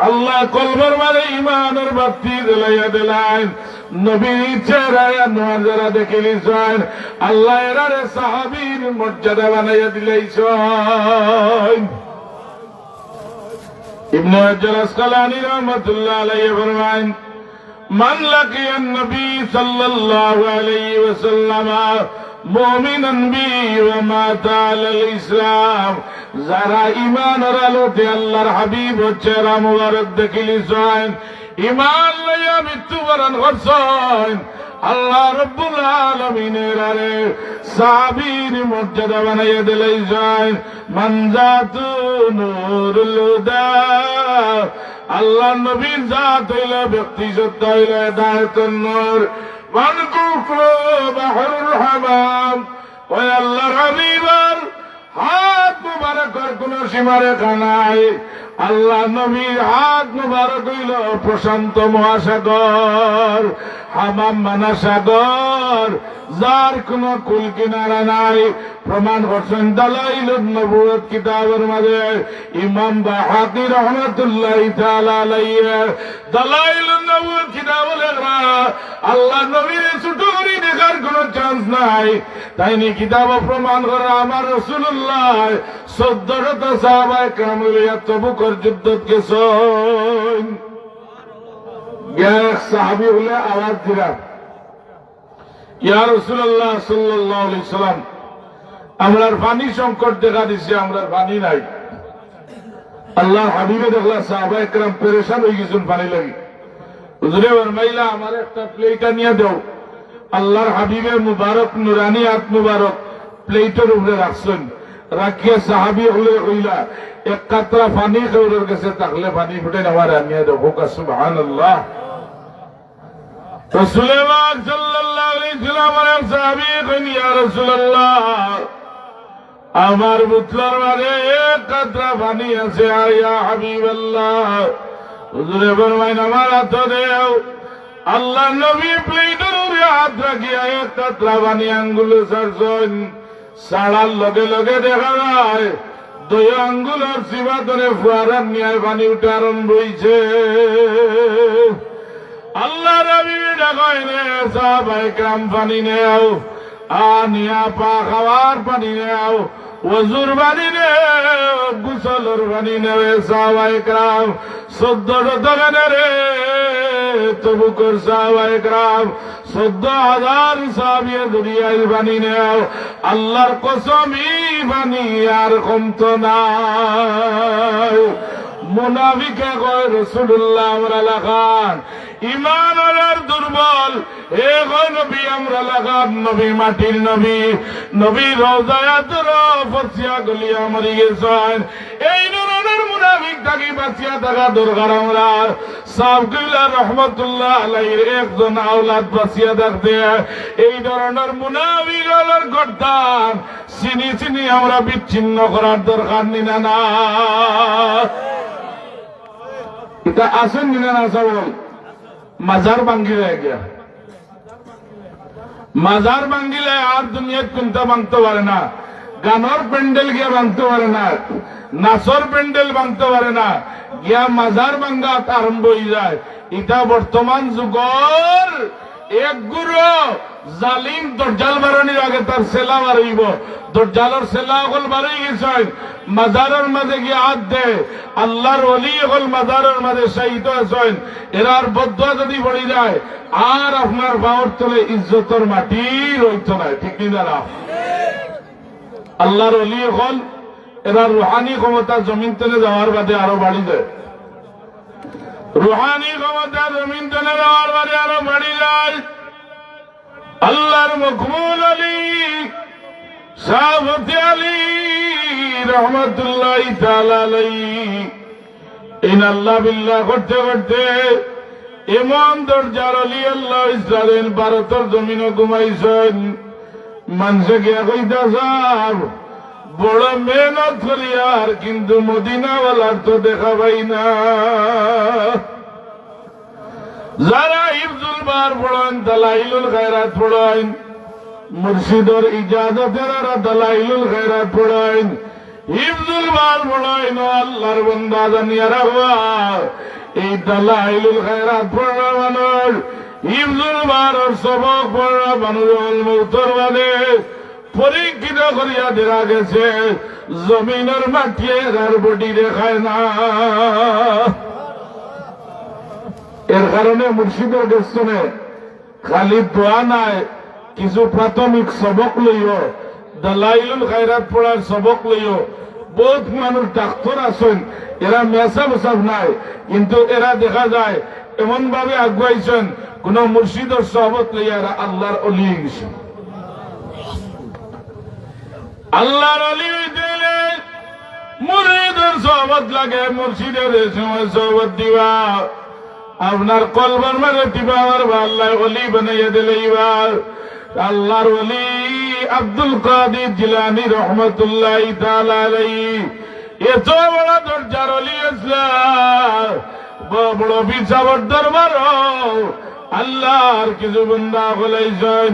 আল্লাহ কলবের মাঝে ইমানের বাতি জ্বালাইয়া দিলেন নবীর চেহারায় আনোয়ার যারা দেখিলেন আল্লাহ এরারে সাহাবীর মর্যাদা বানাইয়া দিলেন ইবনে হাজার আসকালানী রাহমাতুল্লাহ আলাইহি ফরমান মান লাকিয়ান নবী সাল্লাল্লাহু আলাইহি ওয়াসাল্লাম মুমিনান বি ওয়া মাতা আলাল ইসলাম যারা ঈমানের আলোতে আল্লাহর হাবিব চেহারা মুবারক দেখিলেন ঈমান লইয়া মৃত্যুবরণ করছেন আল্লাহ রাব্বুল আলামিনের আরে সাহাবীর মর্যাদা বানাইয়া দিলেন মানজাতু নূরুল হুদা আল্লাহ নবীর জাত হইল ব্যক্তি সত্য হইল হেদায়েতের নূর মানকুফু বাহরুল হামাম ওই আল্লাহর হাবিবের হাত মুবারকের কোন সীমারেখা নাই আল্লাহ নবীর হাত মুবারক হইল প্রশান্ত মহাসাগর হামাম মানা সাগর যার কোন কুল কিনারা নাই প্রমাণ করছেন দালাইলুন নবুওয়াত কিতাবের মাঝে ইমাম বাহাকি রাহমাতুল্লাহি তাআলা আলাইহি দালাইলুন নবুওয়াত কিতাবে লেখা আল্লাহ নবীর ছোট করে দেখার কোন চান্স নাই তাই নি কিতাব প্রমাণ করে আমার রাসূলুল্লাহ 14টা সাহাবায়ে কেরাম লইয়া তবুকের যুদ্ধত গেছেন এক সাহাবী হলে আওয়াজ দিলেন ইয়া রাসূলুল্লাহ সাল্লাল্লাহু আলাইহি সাল্লাম আমরার পানি সংকট দেখা দিছে আমরার পানি নাই আল্লাহর হাবিবে দেখলা সাহাবায়ে কেরাম পেরেশান হয়ে গেছেন পানি লাগি হুজুরে ফরমাইলা আমার একটা প্লেট নিয়ে দাও আল্লাহর হাবিবে মুবারক নুরানি হাত মুবারক প্লেটের উপরে রাখছেন রাখিয়া সাহাবী হলে কইলা এক কাতরা পানি খাওয়ার কাছে তাকলে পানি ফুটে নেওয়ার আনিয়া দাও হোক সুবহানাল্লাহ রাসূল পাক সাল্লাল্লাহু আলাইহি ওয়াসাল্লাম সাহাবী কইন ইয়া রাসূলুল্লাহ আমার বুতলার মাঝে এক কাতরা পানি আছে আর ইয়া হাবিবাল্লাহ হুজুরে ফরমাইন আমার হাতে দেও আল্লাহ নবী প্লেটের উপরে হাত রাখিয়া একটা ত্রাবানি আঙ্গুল ছাড়ছেন, ছাড়ার লগে লগে দেখা যায় 2 আঙ্গুলের সীমা ধরে ফুয়ারার নিয়ে পানি উঠে আরম্ভ হইছে। আল্লাহ নবী ডাকায় নে সাহাবায়ে কেরাম পানি নেও, আনিয়া পা খাওয়ার পানি নেও, ওযুর পানি নেও, গোসলের পানি নেও। সাহাবায়ে কেরাম 14 দোকানে রে তবুকর সাহাবায়ে কেরাম 14,000 সাহাবিয়ে দুনিয়ায় পানি নেও। আল্লাহর কসম এই পানি আর কমতো না। মুনাফিকে কয় রাসূলুল্লাহ আমরা লাগান ইমান আর দুর্বল, এ কয় নবী আমরা লাগান নবী মাটির নবী, নবী রওজায় ফসিয়া গলিয়া মরি গেছেন। এই ধরনের মুনাফিক থাকি বাঁচিয়া থাকা দরকার। আমরা সাহাবুল্লাহ রহমতুল্লাহ আলাইহির একজন আওলাদ বাঁচিয়া থাকতে এই ধরনের মুনাফিক হলার গর্দান চিনি চিনি আমরা বিচ্ছিন্ন করার দরকার নিনা না। এটা আসেন নিনা না সব মাজার ভাঙ্গিলে গিয়া, মাজার ভাঙ্গিলে আর দুনিয়াত কোনটা ভাঙতে পারে না। গানের প্যান্ডেল গিয়া ভাঙতে পারে না, নাচর প্যান্ডেল ভাঙতে পারে না, গিয়া মাজার ভাঙ্গা আরম্ভ হয়ে যায়। এটা বর্তমান যুগর এক গুরু জালিম দরজাল বাড়ানির আগে তার সেলা বাড়াইব, দরজালের সেলা অকল বাড়াই গেছেন, মাজারের মাঝে গিয়ে হাত দেয়। আল্লাহর ওলি অকল মাজারের মাঝে শাহিদ আছেন, এরার বদুয়া যদি পড়ে যায় আর আপনার বাউর তলে ইজ্জতের মাটি রইত না। ঠিক না? আল্লাহর ওলি অকল এরা রুহানি ক্ষমতা জমিন তেলে যাওয়ার বাদে আরো বাড়ি যায়, রুহানি ক্ষমতা জমিন তেলে যাওয়ার বাদে আরো বাড়ি যায়। আল্লাহর মকবুল আলী শাহবতি আলী রহমতুল্লাহ তাআলা আলাইহি ইনাল্লাহ বিল্লাহ করতে করতে এমন দরজার আলী আল্লাহ ইসরায়েল ভারতের জমিনে ঘুমাইছেন। মানুষে গিয়া কইতাছেন বড় মেহনত করিয়ার কিন্তু মদিনাওয়ালার তো দেখা পাই না। যারা হিফজুল বার পড়েন, দালাইলুল খায়রাত পড়েন, মুর্শিদর ইজাজতের দালাইলুল খায়রাত পড়েন, হিফজুল বার পড়েন, আল্লাহর বান্দা জানিয়া রাখবা এই দালাইলুল খায়রাত পড়া মানুষ, হিফজুল বারের সবক পড়া মানুষ মৌতর বাদে পরীক্ষিত করিয়া দেখা গেছে জমিনের মাটিয়ে তার বডি দেখায় না। এর কারণে মুর্শিদের দর্শনে খালি দোয়া নাই, কিছু প্রাথমিক সবক লইও, দালাইলুল খায়রাত পড়ার সবক লইও। বহুত মানুষ ডাক্তার আছেন, এরা মেসাব সাব নাই, কিন্তু এরা দেখা যায় এমন ভাবে আগুয়াইছেন কোন মুর্শিদের সহবত লইয়া এরা আল্লাহর অলি গেছে। আল্লাহর অলি হইতে মুরিদের সহবত লাগে, মুর্শিদের সময় সহবত দিবা, আপনার কলবার মাঝে দিবা, আল্লাহ অলি বানাইয়া দিলেইবা। আল্লাহর ওলি আব্দুল কাদের জিলানী রহমতুল্লাহ তাআলা আলাইহি এত বড় দরজার ওলি ইসলাম, বড় বিচার দরবার আল্লাহর কিছু বান্দা বলাইছেন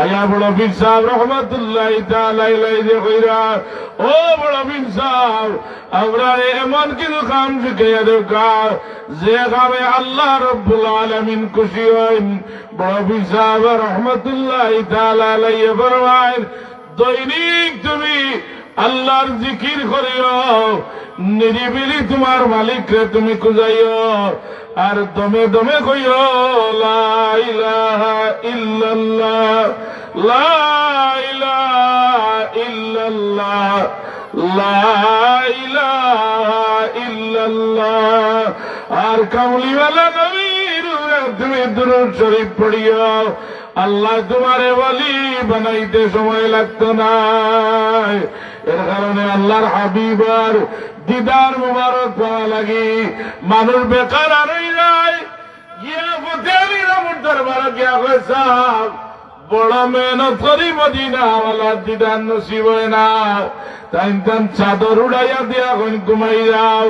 আয়া বড় বিচার রহমতুল্লাহ তাআলা আলাইহি কইরা ও বড় বিচার আমরা এমন কিছু কাম শিখাইয়া দরকার যে কামে আল্লাহ রাব্বুল আলামিন খুশি হন। বড় বিচার রহমতুল্লাহ তাআলা আলাইহি ফরমায় দৈনিক তুমি আল্লাহর জিকির করিও, নিরিবিলি তোমার মালিককে তুমি খুঁজাইও, আর দমে দমে কইও লা ইলাহা ইল্লাল্লাহ, লা ইলাহা ইল্লাল্লাহ, লা ইলাহা ইল্লাল্লাহ। আর কামলিওয়ালা নবীর তুমি দুরূদ শরীফ পড়িও, আল্লাহ তোমারে ওলি বানাইতে সময় লাগতো না। এর কারণে আল্লাহর হাবিবার দিদার মুবারক পাওয়া লাগি মানুষ বেকার আরই যায় গিয়া ফতেহালির দরবারে গিয়া কইসাব বড় মেহনত করি মদিনাওয়ালা দিদার নসিব হয় না, তাই চাদর উড়াইয়া দিয়া এখন ঘুমাই যাও।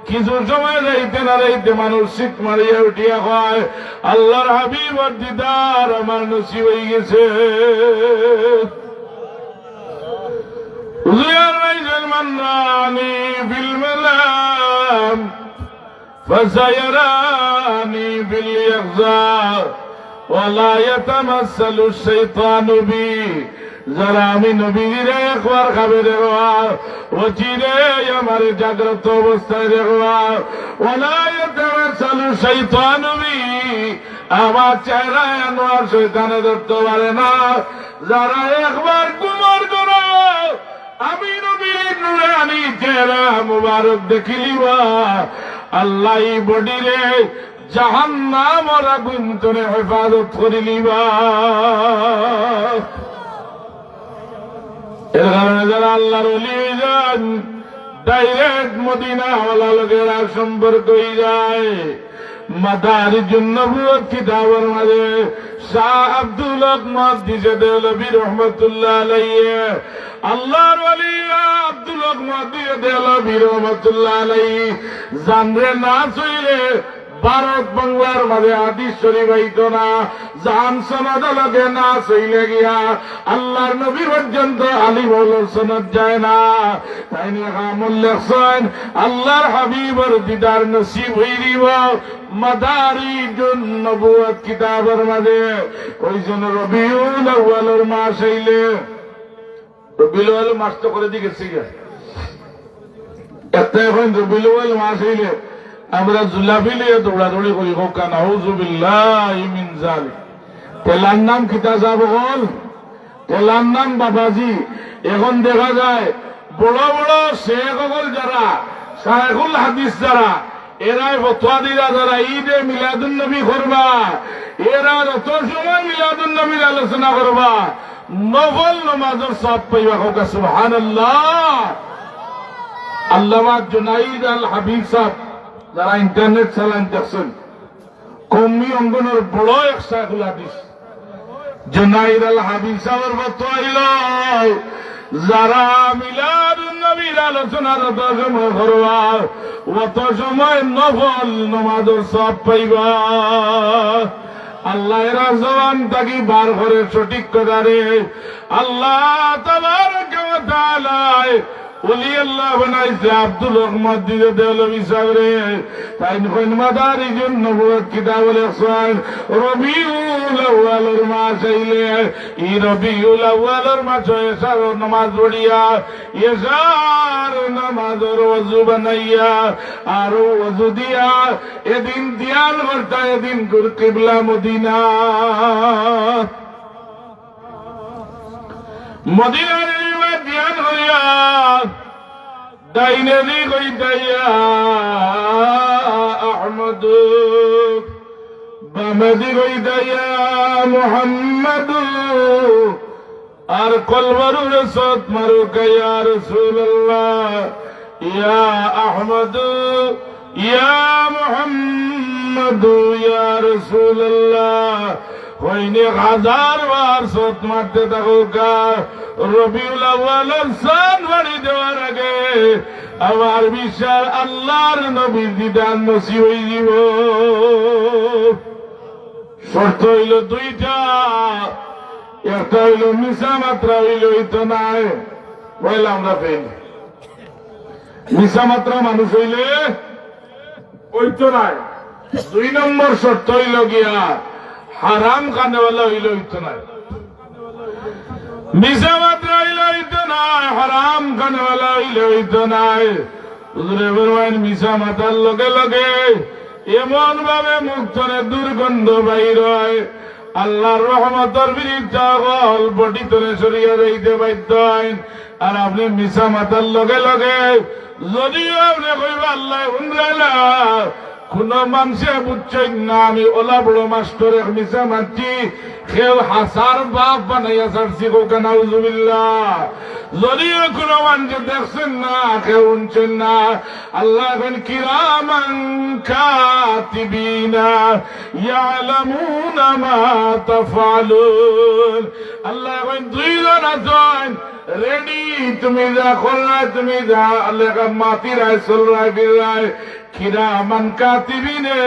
কিছু সময় যাইতে না যাইতে মানুষ শীত মারিয়া উঠিয়া হয়, আল্লাহর হাবিবর দিদার আমার নসিব হয়ে গেছে। মান্নানি বিল মালাম فسيراني باليقظة ولا يتمثل الشيطان بي। যারা আমি নবীর একবার খাবে দেখবা, ও চিরে আমার জাগ্রত অবস্থায় দেখবা। ওলা ইয়াতামাসালু শাইতানু বি, আমার চেহারায় আনোয়ার শয়তানে ধরতে পারে না। যারা একবার গুমর করো আমি নবীর নুরানি চেহারা মুবারক দেখিলিবা, আল্লাহ বডিরে জাহান্নাম আর আগুন থেকে হেফাজত করিলিবা। এর কারণে যারা আল্লাহর ওলি হয়ে যান, ডাইরেক্ট মদিনাওয়ালা লোকেরা সম্পর্ক হয়ে যায়। মাদারিজুন নবুওয়াত কিতাবের মাঝে শাহ আব্দুল হক মুহাদ্দিসে দেওলভী রহমাতুল্লাহ আলাইহি, আল্লাহর ওলি আব্দুল হক মুহাদ্দিসে দেওলভী রহমাতুল্লাহ আলাইহি জানরে না চইলে ভারত বাংলার মাঝে হাদিস শরীফ হইত না, জান সনদ লগে না চইলে গিয়া আল্লাহর নবী পর্যন্ত আলী মৌলার সনদ যায় না। তাই নিয়ে লেখছেন আল্লাহর হাবিবর দিদার নসিব হইব মাদারিজুন নবুওয়াত কিতাবের মাঝে। ওই জন্য রবিউল আউয়ালের মাস হইলে, রবিউল আউয়াল মাস তো করে দিয়ে গেছি গা, এত এখন রবিউল আউয়াল মাস হইলে আমরা জুলাফি লিয়ে দৌড়াদৌড়ি করি, হোকা নাউযুবিল্লাহি মিন যালিক। তেলার নাম কিতা যাব হল, তেলার নাম বাবাজি। এখন দেখা যায় বড় বড় শেখ হল যারা, শায়খুল হাদিস যারা, এরাই ফতোয়া দিরা যারা ঈদে মিলাদুন নবী করবা, এরা যত সময় মিলাদুন নবীর আলোচনা করবা নফল নামাজের সব পাইবা। হোকা সুবহানাল্লাহ। আল্লামা জুনাইদ আল হাবিব সাহেব যারা ইন্টারনেট চালান দেখছেন, কৌমি অঙ্গনের বড় এক শায়খুল হাদিস জুনাইদ আল হাবিব সাহেবের ফতোয়া হইল, যারা মিলাদুন নবীর আলোচনা যত সময় করবা অত সময় নফল নামাজের সব পাইবা। আল্লাহ এরা জবান তাকে বার করে সঠিক কথা রে। আল্লাহ তাবারক ওয়া তাআলা ওলি আল্লাহ বানাইছে আব্দুল হক মুহাদ্দিস দেওলভী সাহেব রে। তাই মাদারিজুন নবুওয়াত কিতাব লেখছেন রবিউল আউয়ালের মাস হইলে, এই রবিউল আউয়ালের মাসে এশার নামাজ পড়িয়া এশার নামাজের ওযু বানাইয়া আর ওযু দিয়া এদিন দিয়াল করতা, এদিন কিবলা মদিনা। মদিনার ধ্যান করিয়া ডাইনে দিক হইতাইয়া আহমদ, বামে দিক হইতাইয়া মুহাম্মদ, আর কলবরুর সত মারুক ইয়া রাসূলুল্লাহ, ইয়া আহমদ ইয়া মুহাম্মদ ইয়া রাসূলুল্লাহ। হইনি হাজার বার সত মারতে থাকুকা। রবিউল আউয়ালের চাঁদ বাড়ি দেওয়ার আগে আমার বিশ্বাস আল্লাহর নবীর দিদার নসিব হয়ে যাব। শর্ত হইল দুইটা, একটা হইল মিশা মাত্রা হইল হইতো নাই, বলে আমরা পেন মিশা মাত্রা মানুষ হইলে হইতো নাই। 2 নম্বর শর্ত হইল গিয়া হারাম খানেওয়ালা হইলে হইতো নাই, মিশা মাত্রা হইলে হইতো নাই, হারাম খানেওয়ালা হইলে হইতো নাই। হুজুরে বলবেন মিশা মাতার লগে লগে এমন ভাবে মুখে দুর্গন্ধ বাইর হয়, আল্লাহর রহমতের বিরুদ্ধে গল বডি তরে সরিয়া যাইতে বাধ্য হয়। আর আপনি মিশা মাতার লগে লগে যদিও আপনি কইবা আল্লাহ হুন্দ্রাইলা কোন মানুষে বুঝছেন না আমি ওলা বড় মাস্টর এক মিশা মারছি কেউ হাসার বাপ বানাইয়া ছাড়ছি কোকা নাউজুবিল্লাহ। যদিও কোন মানুষে দেখছেন না কেউ শুনছেন না, আল্লাহ এখন কিরামান কাতিবিনা ইয়ালামুনা মা তাফআলুন। আল্লাহ এখন দুইজন আছেন রেডি, তুমি যা করলাই তুমি যা লেখা মাতিরায় চলরায় বিরায় কিরামান কাতিবিনে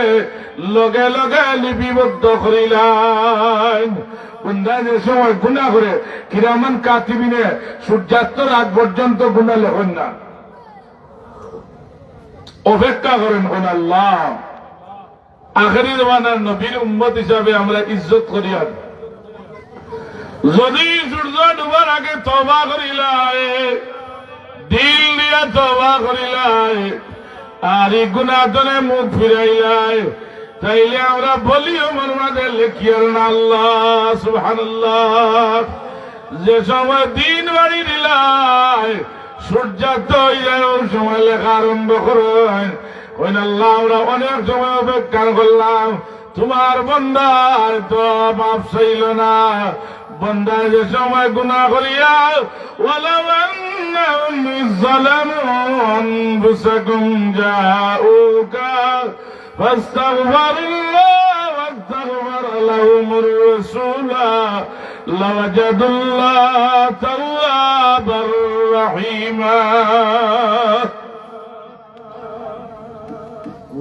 লগে লগে লিপিবদ্ধ করিলাই। বন্ধা যে সময় গুনাহ করে কিরামান কাতিবিনে সূর্যাস্তের আগ পর্যন্ত গুনাহ লেখেন না, অপেক্ষা করেন কোন আল্লাহ। আখেরি জমানার নবীর উম্মত হিসাবে আমরা ইজ্জত করিয়া যদি সূর্য ডুবার আগে তওবা করিলাই, দিল দিয়া তওবা করিলাই, আর এই গুনাহনে মুখ ফিরাইলাই, তাইলে আমরা বলিও মরমাদের লেখিয়ার না আল্লাহ সুবহানাল্লাহ। যে সময় দিন বাড়ি দিলাই সূর্যাস্ত হয়ে যায় ওই সময় লেখা আরম্ভ করেন ওই আল্লাহ আমরা অনেক সময় অপেক্ষা করলাম, তোমার বন্দার তো মাপ চাইল না। বন্দা যে সময় গুনাহ করিয়া ওয়ালাউ আন্নাহুম যালামু আনফুসাহুম জাউকা ফাস্তাগফিরুল্লাহ ওয়াস্তাগফারা লাহুমুর রাসূলা লাওয়াজাদুল্লাহ তাওয়াবার রহিমা।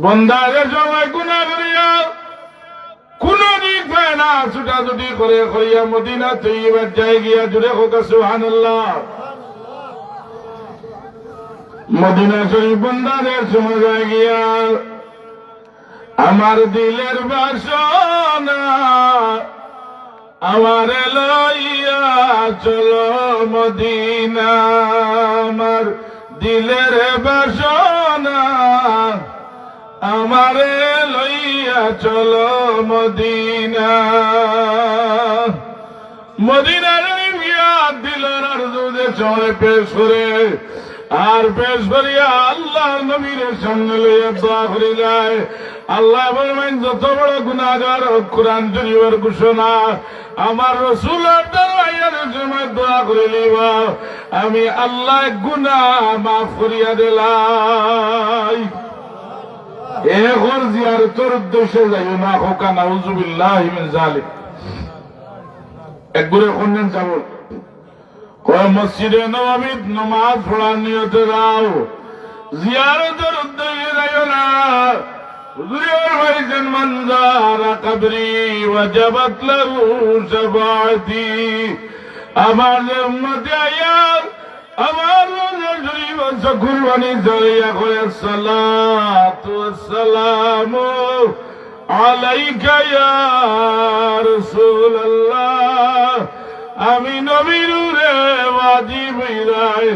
বন্দা যে সময় গুনাহ করিয়া কোন দিক পায় না ছুটাছুটি করে করিয়া মদিনা তৈবার যায় গিয়া জুড়ে হোক সুবহানাল্লাহ। মদিনা শরীফ বন্দাদের সময় যায় গিয়া আমার দিলের বাসনা আমার লইয়া চলো মদিনা, আমার দিলের বাসনা আমারে লইয়া চলো মদিনা। মদিনার দিলের আরজুদে চলে পেশ করে আর পেশ করিয়া আল্লাহ নবীর সামনে লইয়া দোয়া করিলায়। আল্লাহ বলবেন যত বড় গুনাহগার কোরআন শরীফের ঘোষণা আমার রাসূলের দরবারে সময় দোয়া করিলিব আমি আল্লাহ গুনাহ মাফ করিয়া দিলাই। এখন জিয়ারতের উদ্দেশ্যে যাইও না হোকা নাউজুবিল্লাহি মিন যালিক। একবারে কোনদিন যাব কয় মসজিদে নববীত নামাজ পড়ার নিয়তে যাও, জিয়ারতের উদ্দেশ্যে যাইও না। হুজুরের ভাইজান মান যারা কবরি ওয়াজাবাত লাহু শাফাআতি। আমার উম্মত আয়া আমার শরীফ কুরবানি জড়িয়া করে সালাতু ওয়াসসালামু আলাইকা ইয়া রাসূলুল্লাহ। আমি নবীর উপরে ওয়াজিব হইরায়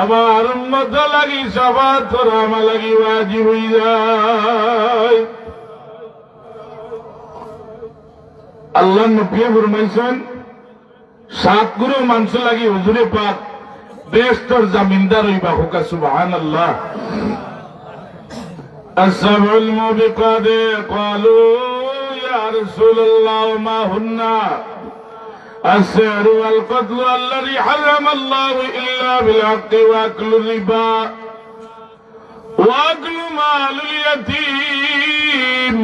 আমার উম্মত লাগি শাফাআত করা আমার লাগি ওয়াজিব হইরায়। আল্লাহ নবী ফরমাইছেন সাত গুরু মানুষ লাগি হুজুরে পাক বেশতর জামিনদার হইবা হোকা সুবহানাল্লাহ। আসসাবুল মুবিকাত ক্বালু ইয়া রাসূলুল্লাহ মা হুন্না السحر والقتل الذي حرم الله إلا بالحق وأكل الربا وأكل مال اليتيم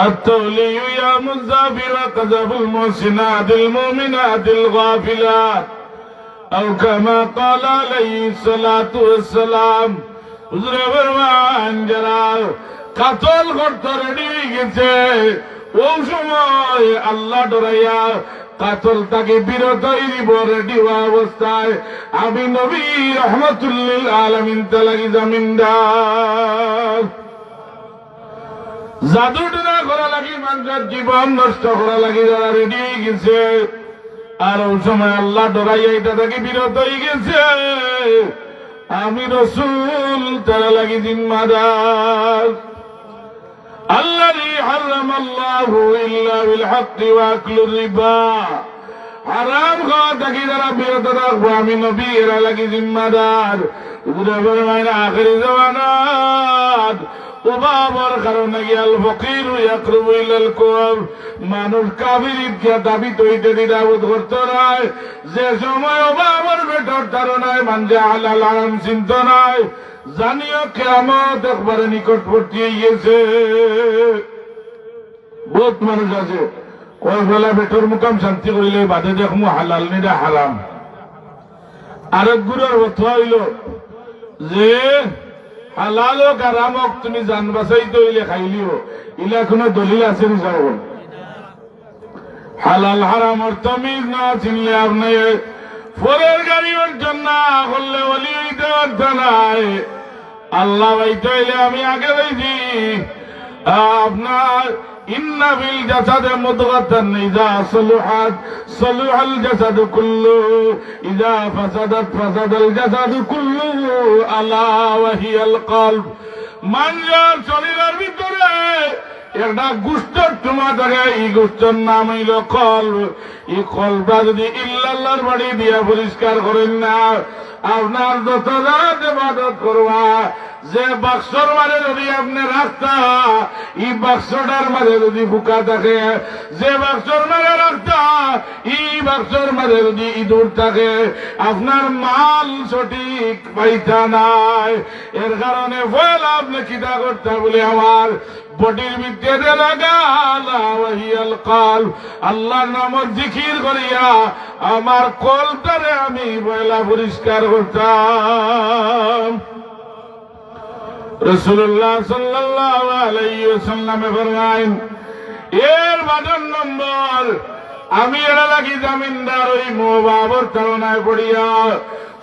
التولي يا مزافر قذف المحسنات المؤمنات الغافلات أو كما قال عليه الصلاة والسلام। হুজুরে ফরমান যারা কাতল করতে রেডি হয়ে গেছে ওই সময় আল্লাহ ডরাইয়া কাতল তাকে বিরত হইব রেডি হওয়া অবস্থায় আমি নবী রহমাতুল আলামিন তালাকি জামিনদার। জাদুটনা করা লাগি মানুষের জীবন নষ্ট করা লাগি যারা রেডি হয়ে গেছে আর ওই সময় আল্লাহ ডরাইয়া এটা তাকে বিরত হয়ে গেছে আমি রাসূল তারা লাগি জিম্মাদার। الذي حرم الله إلا بالحق وأكل الربا হারাম খাওয়া থাকি যারা বিরত রাখবো আমি নবী এরা লাগি জিম্মাদার। আখেরি জামানাত অভাবের কারণে গিয়াল ফকির ইয়াকরুবু ইলাল কুফর, মানুষ কাফির কে দাবি তৈতে দ্বিধাবোধ করতে নাই। যে সময় অভাবের ভেতর ধারণায় মানজে হালাল হারাম চিন্ত নাই, জানিও কিয়ামত একবারে নিকটবর্তী গিয়েছে। বহুত মানুষ আছে কয় বেলা বেটর মুকাম শান্তি করিলে বাদে দেখমু হালাল নিরা হারাম। আরেক গুরুর কথা হইল যে হালাল হোক হারাম হোক তুমি জান বাঁচাইতে হইলে খাইলিও, ইলা কোনো দলিল আছে নি যাও? হালাল হারামর তমিজ না চিনলে আপনি পরের গাড়ির জন্য করলে বলি হইতে পারত নাই। আল্লাহ বাইতে হইলে আমি আগে বলছি আপনার ইন্না ফিল জাসাদে মুদগাতান ইযা সালুহাত সালুহাল জাসাদু কুল্লুহু ইযা ফাসাদাত ফাসাদাল জাসাদু কুল্লুহু আলা ওয়া হিয়াল কলব। মানুষের শরীরের ভিতরে একটা গোষ্ঠর টুমা থাকে, এই গোষ্ঠর নাম হইল কলব। এই কলবটা যদি ইল্লাল্লাহর বাড়ি দিয়া পরিষ্কার করেন না, আপনার যত রাত ইবাদত করবা যে বাক্সর মাঝে যদি আপনি রাখতা, এই বাক্সটার মাঝে যদি বুকা থাকে, যে বাক্সর মাঝে রাখতা এই বাক্সর মাঝে যদি ইঁদুর থাকে, আপনার মাল সঠিক পাইতা নাই। এর কারণে ফল আপনি কিতা করতে বলে আমার বডির ভিতরে লাগাল কল, আল্লাহর নামত জিকির করিয়া আমার কলটারে আমি পয়লা পরিষ্কার করতাম। রাসূলুল্লাহ সাল্লাল্লাহু আলাইহি ওয়াসাল্লাম ফরমায়েন, এর 12 নম্বর আমি এরা লাগি জামিনদার ওই মোবাবর কারণায় পড়িয়া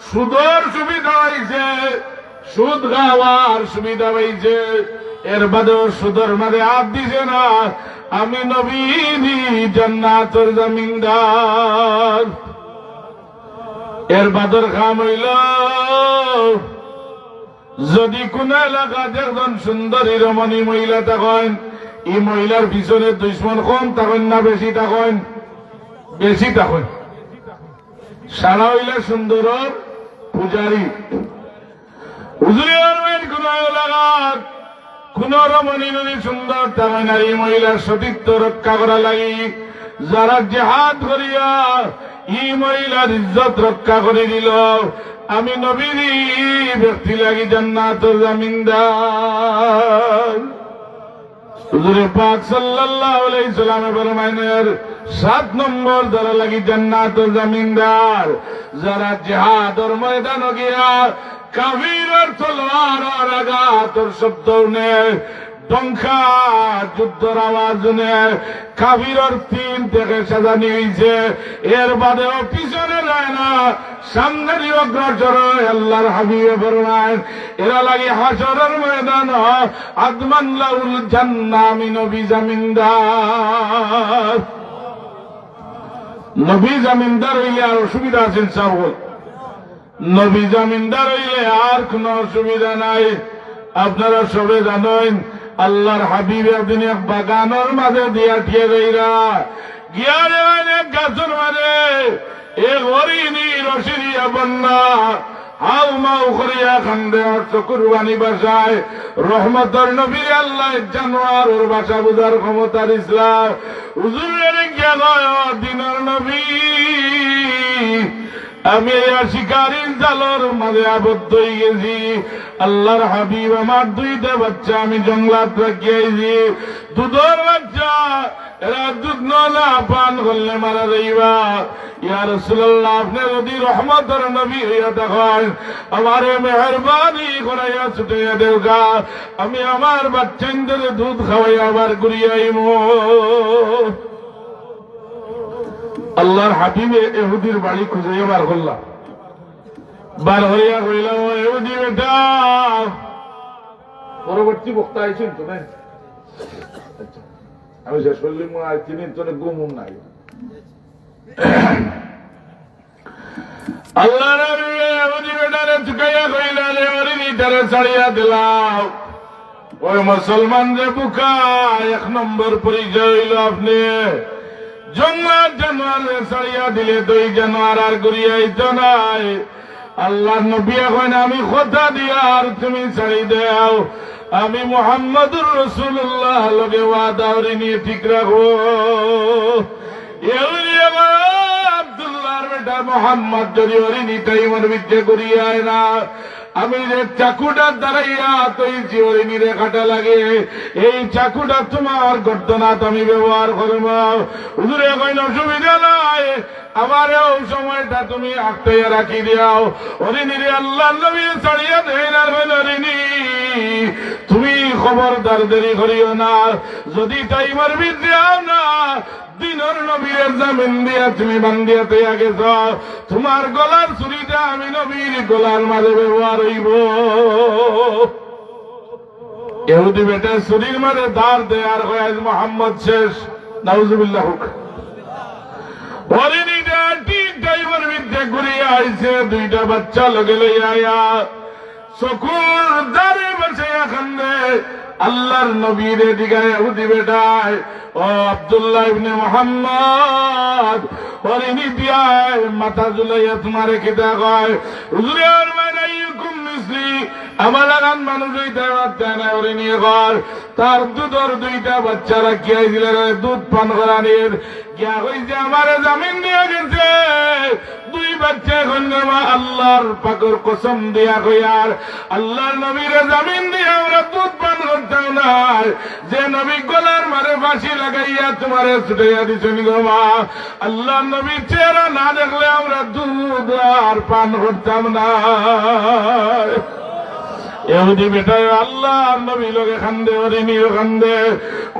সুদর সুবিধা হয়েছে, সুদ খাওয়ার সুবিধা হয়েছে, এর বাদেও সুদর মাঝে হাত দিছে না, আমি নবী জান্নাতের জামিনদার। এর বাদর খাম হইল যদি কোন এলাকাতে একজন সুন্দরী রমণী মহিলা থাকেন, এই মহিলার পিছনে দুশ্মন কম থাকেন না বেশি থাকেন? বেশি থাকেন। সারা হইলে সুন্দর পূজারী হুজুরের কোন এলাকাত কোন রমণী যদি সুন্দর থাকেন, আর এই মহিলার সতীত্ব রক্ষা করা লাগি যারা জিহাদ করিয়া এই মহিলার ইজ্জত রক্ষা করে দিল, আমি নবীর ব্যক্তি লাগি জান্নাতের জামিনদার। হুজুরে পাক সাল্লাল্লাহু আলাইহি সাল্লামে ফরমায়েন 7 নম্বর যারা লাগি জান্নাতের জামিনদার, যারা জিহাদের ময়দানে গিয়া কাফিরের তলোয়ার আর আঘাতের শব্দ শুনে, ডঙ্কা যুদ্ধের আওয়াজ শুনে কাফিরের তিন থেকে সাজানি হয়েছে, এর বাদেও পিছনে যায় না, সামনের অগ্রসর আল্লাহর হাবিবে ফরমায়েন এরা লাগে হাসরের ময়দান আদমান লাউল জান্নাহ, আমি নবী জামিনদার। নবী জামিনদার হইলে আর অসুবিধা আছে সাবল, নবী জামিনদার হইলে আর কোন অসুবিধা নাই। আপনারা সবে জানেন আল্লাহর হাবিব একদিন এক বাগানের মাঝে দিয়া ঠিয়ে যাইরা গিয়া রে গাছের মাঝে এক হরিণী রসিরিয়া বন্যা হাউ মাউ করিয়া খান্দে চকুর বাণী বাসায় রহমতর নবীর আল্লাহ জানোয়ার ওর বাসা বুঝার ক্ষমতার ইসলাম হুজুরের গিয়া গয় দিনের নবী, আমি শিকারীর জালর মাঝে আবদ্ধ হয়ে গেছি। আল্লাহর হাবিব আমার 2টা বাচ্চা আমি জঙ্গলাত রাখিয়েছি, দুধের বাচ্চা, এরা দুধ না পান করলে মারা যাইবা। ইয়া রাসূলুল্লাহ, আপনি যদি রহমতের নবী হইয়া থাকেন আমারে মেহরবানি করাইয়া ছুটাইয়া দেওগা, আমি আমার বাচ্চাদের দুধ খাওয়াইয়া আবার ঘুরিয়ে আইব। আল্লাহর হাবিবে ইহুদির বাড়ি খুঁজে বার করলাম, বার হইয়া কইলাম ইহুদি বেটা। পরবর্তী বক্তা আইছেন তো নাই? আচ্ছা, আমি শেষ করলি তিনি তোর গুমুম নাই। আল্লাহর হাবিবে ইহুদি বেটারে চুকাইয়া কইলেন ওরিনিটারে ছাড়িয়া দিলাম। ওই মুসলমান যে বুকা 1 নম্বর পরিচয় হইল আপনি জঙ্গলার জানোয়ার ছাড়িয়া দিলে 2 জানোয়ার আর ঘুরিয়াইত নাই। আল্লাহ নবী এখন আমি কথা দিয়া আর তুমি ছাড়ি দেও, আমি মুহাম্মদুর রাসূলুল্লাহ লগে ওয়াদা নিয়ে ঠিক রাখবো। আব্দুল্লাহর বেটা মোহাম্মদ যদি অরিনি টাইমের বিদ্যে করিয়ায় না, আমি যে চাকুটা দাঁড়াইয়া তৈছি অরিনি রেখাটা লাগে, এই চাকুটা তোমার গর্দনাথ আমি ব্যবহার করব। হুজুরে কইল অসুবিধা নাই, আমার ওই সময়টা তুমি আটকাইয়া রাখি দিয়াও। অরিনি রে আল্লাহ নবী ছাড়িয়া দেয় না। অরিনি তুমি খবরদার দেরি করিও না, যদি টাইমের বিদ্যে না দিনের নবীর জামিন দিয়া তুমি বান্দিয়াতে গেছ, তোমার গলার ছুরিটা আমি নবীর গলার মাঝে ব্যবহার হইব। ইহুদি বেটা ছুরির মাঝে দাঁড় দেয় আর হয় আজ মোহাম্মদ শেষ। নাউজুবিল্লাহ হোক। হরিণীটা ঠিক টাইমের বিদ্যে ঘুরিয়া আইছে, দুইটা বাচ্চা লগে লইয়া আয়া চকুর দ্বারে বসে কান্দে। আল্লাহর নবীর দিকে ইহুদি বেটায়, ও আব্দুল্লাহ ইবনে মুহাম্মদ, হরিণী দিয়ায় মাথা ঝুলাইয়া তোমারে কিতা কয়? হুজুরের মানাইকুম মিসলি, আমার লাগান মানুষ হইতে পারতেন না। হরিণী ঘর তার দুধর দুইটা বাচ্চা রাখিয়াছিল, দুধ পান করানির গিয়া হইছে আমারে জামিন দিয়ে গেছে। দুই বাচ্চা কন্যা আল্লাহর পাকর কসম দিয়া কইয়ার আল্লাহর নবীর জামিন দিয়ে আমরা দুধ পান করতাম না। যে নবী গলার মারে ফাঁসি লাগাইয়া তোমারে ছুটাইয়া দিছেন গো মা, আল্লাহর নবীর চেহারা না দেখলে আমরা দুধ আর পান করতাম না। ইহুদি বেটা আল্লাহর নবী লোকে কান্দে, হরিণীও কান্দে।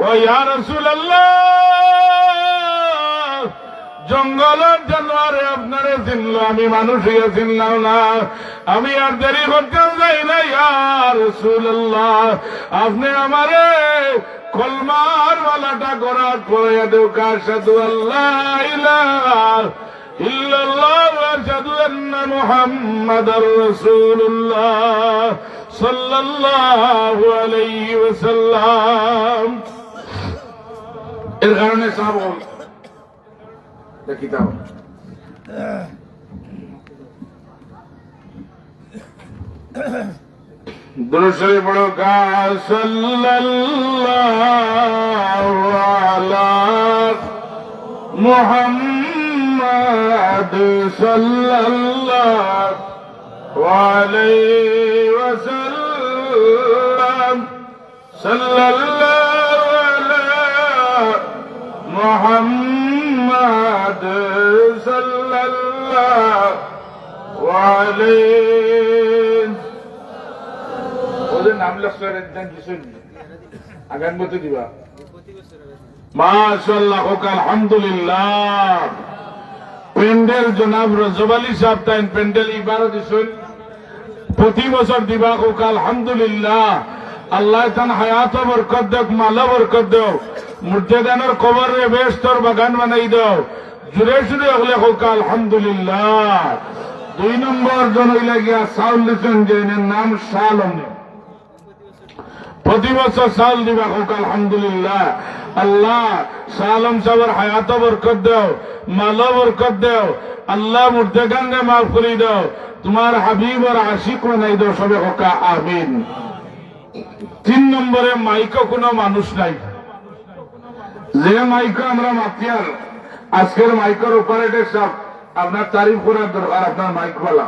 ও ইয়া রাসূলুল্লাহ, জঙ্গলের জানোয়ারে আপনারে চিনলো, আমি মানুষ হইয়া চিনলাম না। আমি আর দেরি করতে যাই না। ইয়া রাসূলুল্লাহ, আপনি আমারে কলমার মালাটা গড়াত পড়াইয়া দেও, আশহাদু আল্লাহ ইলাহা ইল্লাল্লাহ ওয়া আশহাদু আন্না মুহাম্মাদার রাসূলুল্লাহ সাল্লাল্লাহু আলাইহি ওয়াসাল্লাম। এর কারণে সাহাবা কিতাব দুরূদ পড়ো, কা সাল্লাল্লাহু আলা মুহাম্মাদ সাল্লাল্লাহু আলাইহি ওয়াসাল্লাম, সাল্লাল্লাহু আলা মুহাম্মাদ সাল্লাল্লাহু আলাইহি। ওদের নাম লেখা কিছু আগান মতো দিবা। মাশাআল্লাহ, আলহামদুলিল্লাহ। পেন্ডেল জনাব রজব আলী সাহেব তাই পেন্ডেল ইবারত দিছেন, প্রতি বছর দিবা হোক আলহামদুলিল্লাহ। আল্লাহ তান হায়াত বরকত দেখ, মালা বরকত দেও, মুর্দেদানের কবরে বেস্তর বাগান বানাই দাও, জুড়ে জুড়ে হলে হোক আলহামদুলিল্লাহ। 2 নম্বর জন হইলে গিয়া চাউল দিচ্ছেন, যে নাম শালম, প্রতি বছর চাউল দিবা হোক আলহামদুলিল্লাহ। আল্লাহ শালম সাহেবের হায়াত বরকত দেও, মালা বরকত দেও, আল্লাহ মুর্দেগানকে মাফ করে দাও, তোমার হাবিব আর আশিক বানাই দাও, সবে হোক আমিন। 3 নম্বরে মাইকো কোনো মানুষ নাই, যে মাইকো আমরা মাতিয়ার, আজকের মাইকের অপারেটর সব আপনার তারিফ করার দরকার, আপনার মাইক বলা